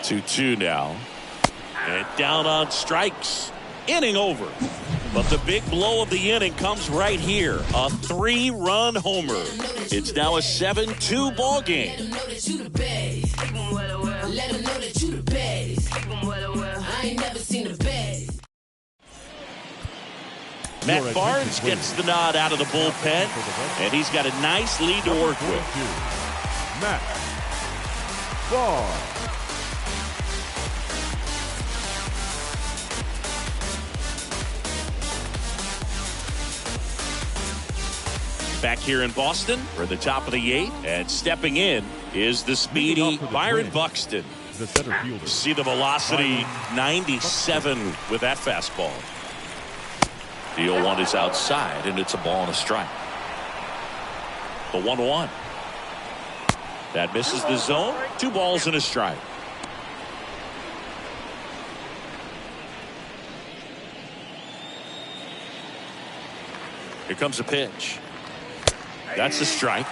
Two now. And down on strikes. Inning over. But the big blow of the inning comes right here. A 3-run homer. It's now a 7-2 ball game. Matt Barnes gets the nod out of the bullpen, and he's got a nice lead to work with. Matt Barnes. Back here in Boston, we're at the top of the 8th, and stepping in is the speedy Byron Buxton. The center fielder. See the velocity, 97 with that fastball. The 0-1 is outside, and it's a ball and a strike. The 1-1. That misses the zone. 2 balls and a strike. Here comes a pitch. That's a strike.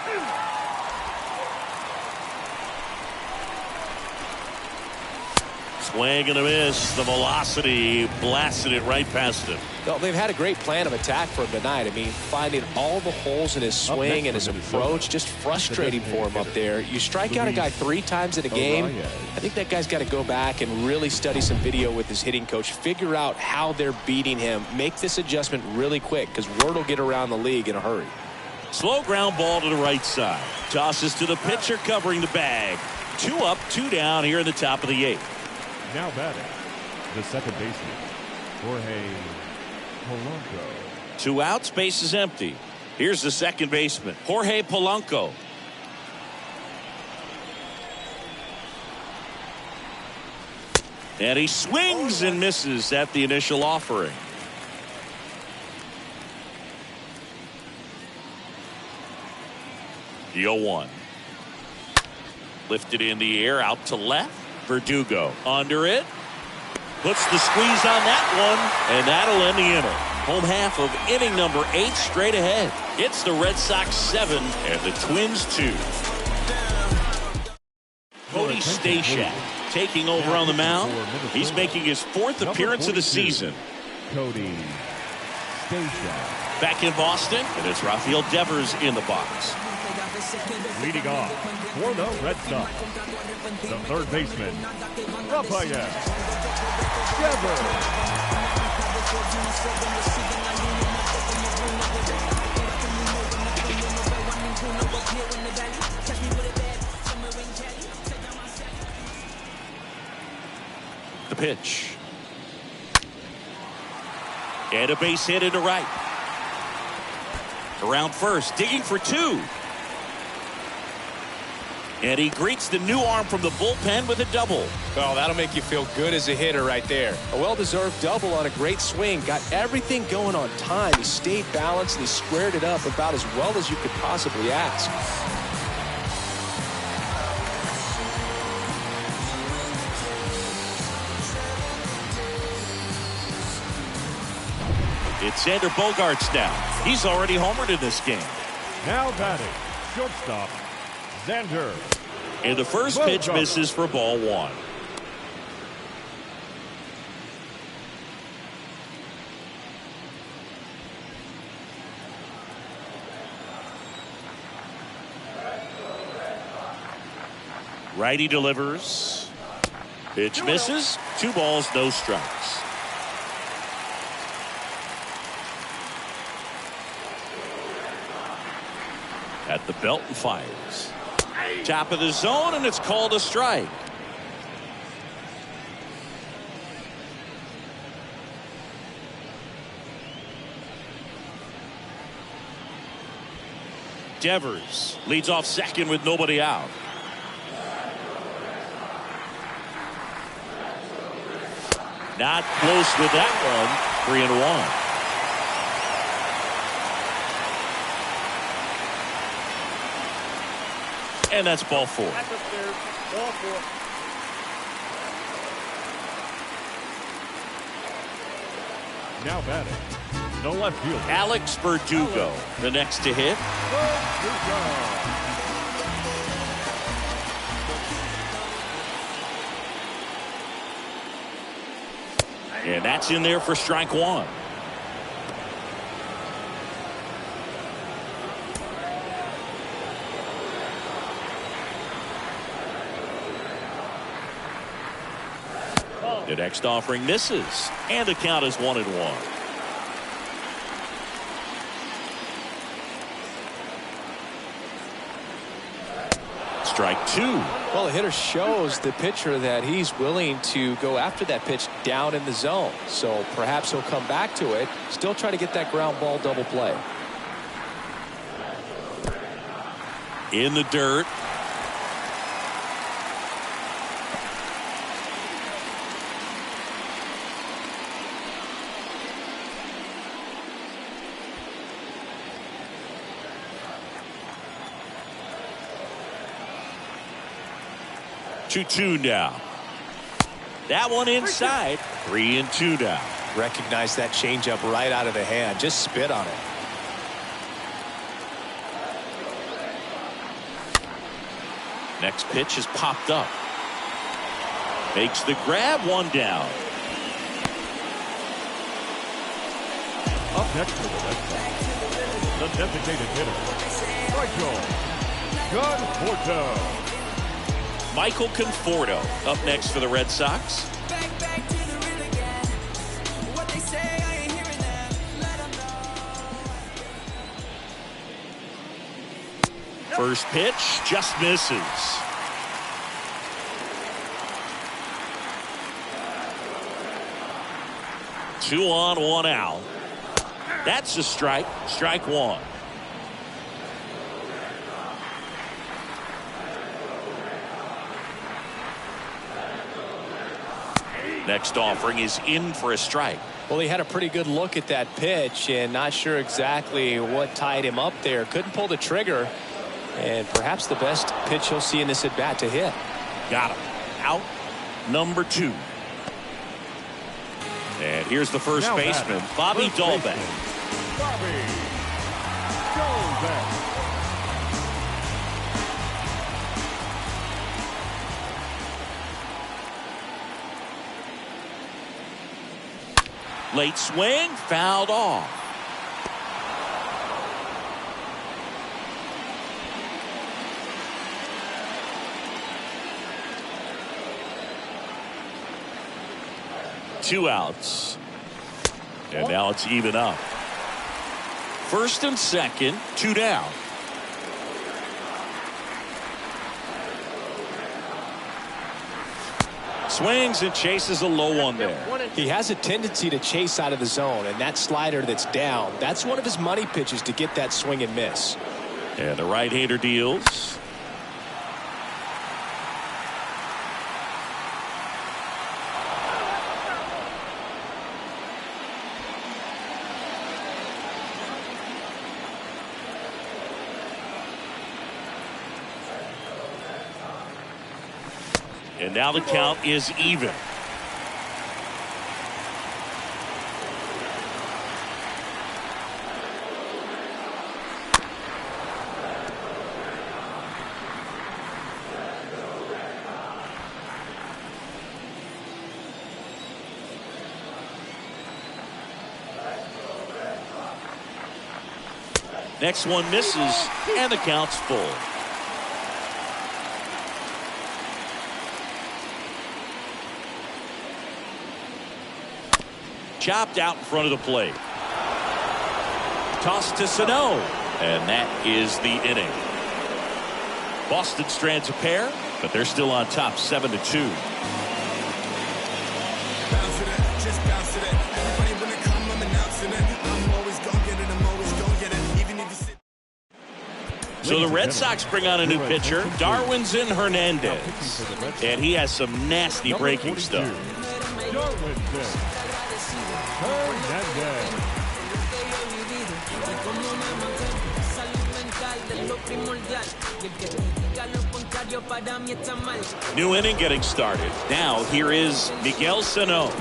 Swing and a miss. The velocity blasted it right past him. Well, they've had a great plan of attack for him tonight. I mean, finding all the holes in his swing and his approach, just frustrating for him up there. You strike out a guy 3 times in a game. I think that guy's got to go back and really study some video with his hitting coach, figure out how they're beating him, make this adjustment really quick, because word will get around the league in a hurry. Slow ground ball to the right side. Tosses to the pitcher covering the bag. 2 up, 2 down here in the top of the 8th. Now batting, the second baseman, Jorge Polanco. 2 outs, base is empty. Here's the second baseman, Jorge Polanco. And he swings and misses at the initial offering. The 0-1. Lifted in the air, out to left. Verdugo under it. Puts the squeeze on that one, and that'll end the inning. Home half of inning number 8 straight ahead. It's the Red Sox 7 and the Twins 2. Cody Stashak taking over on the mound. He's making his 4th appearance of the season. Cody Stashak. Back in Boston, and it's Rafael Devers in the box. Leading off for the Red Sox, the third baseman, Rafael Devers. The pitch. And a base hit into right. Around first, digging for 2. And he greets the new arm from the bullpen with a double. Well, that'll make you feel good as a hitter right there. A well-deserved double on a great swing. Got everything going on time. He stayed balanced and he squared it up about as well as you could possibly ask. It's Xander Bogaerts now. He's already homered in this game. Now batting, shortstop, Xander. And the first pitch misses for ball 1. Righty delivers. Pitch misses. 2 balls, no strikes. At the belt and fires. Top of the zone, and it's called a strike. Devers leads off second with nobody out. Not close with that one. 3-1. And that's ball 4. That's upstairs. Ball 4. Now batting, the left fielder, Alex Verdugo, the next to hit. And that's in there for strike 1. The next offering misses, and the count is 1-1. Strike 2. Well, the hitter shows the pitcher that he's willing to go after that pitch down in the zone. So perhaps he'll come back to it, still try to get that ground ball double play. In the dirt. Two now. That one inside. 3-2 now. Recognize that changeup right out of the hand. Just spit on it. Next pitch is popped up. Makes the grab. 1 down. up next for the Red Sox, the designated hitter, Michael Conforto. Michael Conforto up next for the Red Sox. First pitch just misses. Two on, one out. That's a strike. Strike one. Next offering is in for a strike. Well, he had a pretty good look at that pitch and not sure exactly what tied him up there. Couldn't pull the trigger. And perhaps the best pitch he'll see in this at-bat to hit. Got him. Out number 2. And here's the first baseman, Bobby Dalbec. Bobby Dalbec. Late swing, fouled off. Two outs. And now it's even up. First and second, 2 down. Swings and chases a low one there. He has a tendency to chase out of the zone, and that slider that's down, that's one of his money pitches to get that swing and miss. And the right-hander deals. And now the count is even. Next one misses, and the count's full. chopped out in front of the plate. Toss to Sano, and that is the inning. Boston strands a pair, but they're still on top 7-2. So the Red Sox bring on a new pitcher, Darwinzon Hernandez, and he has some nasty breaking stuff. Darwinzon Hernandez. New inning getting started. Now here is Miguel Sano.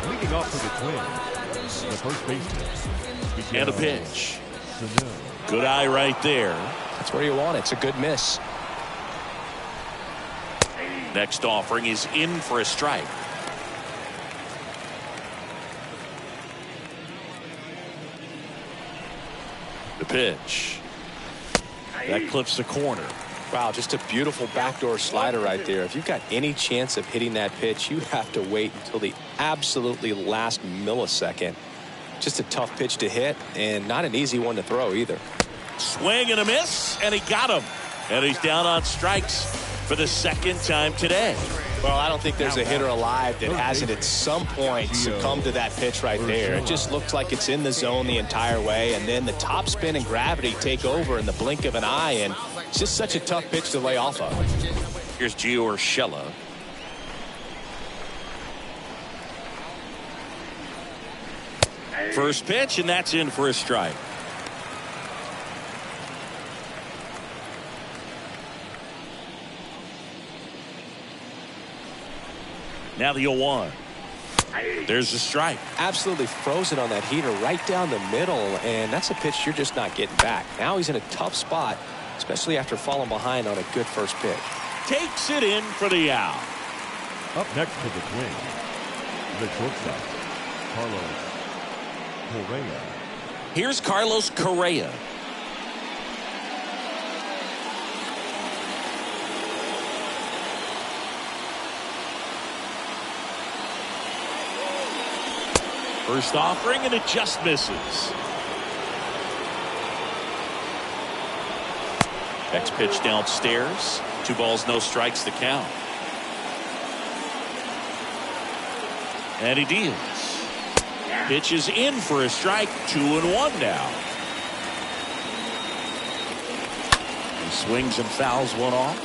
Leading off for the Twins, the first baseman. And a pitch. Sano. Good eye right there. That's where you want it. It's a good miss. Next offering is in for a strike. The pitch. That clips the corner. Wow, just a beautiful backdoor slider right there. If you've got any chance of hitting that pitch, you have to wait until the absolutely last millisecond. Just a tough pitch to hit, and not an easy one to throw either. Swing and a miss, and he got him. And he's down on strikes for the second time today. Well, I don't think there's a hitter alive that hasn't at some point succumbed to that pitch right there. It just looks like it's in the zone the entire way, and then the top spin and gravity take over in the blink of an eye, and it's just such a tough pitch to lay off of. Here's Gio Urshela. First pitch, and that's in for a strike. Now the 0-1. There's a strike. Absolutely frozen on that heater right down the middle, and that's a pitch you're just not getting back. Now he's in a tough spot, especially after falling behind on a good first pitch. Takes it in for the out. Up next for the Twins, the shortstop, Carlos Correa. Here's Carlos Correa. First offering, and it just misses. Next pitch downstairs. 2 balls, no strikes to count. And he deals. Pitch is in for a strike. 2-1 now. He swings and fouls one off.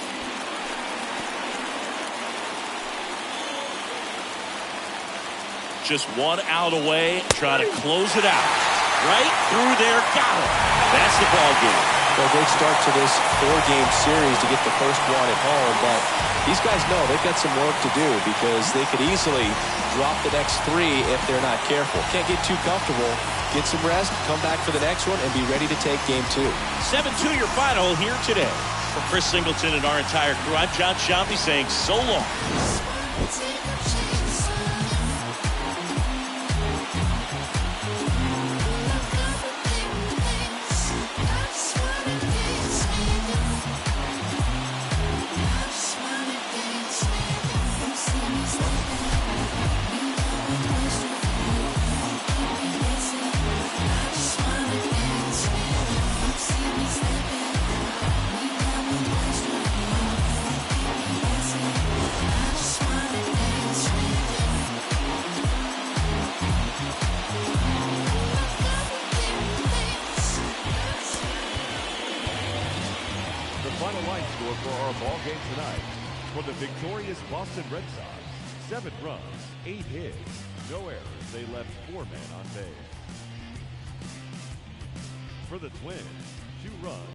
Just 1 out away, trying to close it out. Right through there, got it. That's the ball game. Well, great start to this 4-game series to get the first one at home, but these guys know they've got some work to do because they could easily drop the next 3 if they're not careful. Can't get too comfortable. Get some rest, come back for the next one, and be ready to take game 2. 7-2 your final here today. For Chris Singleton and our entire crew, I'm John Sciambi saying so long. Final line score for our ball game tonight. For the victorious Boston Red Sox, 7 runs, 8 hits, no errors. They left 4 men on base. For the Twins, 2 runs.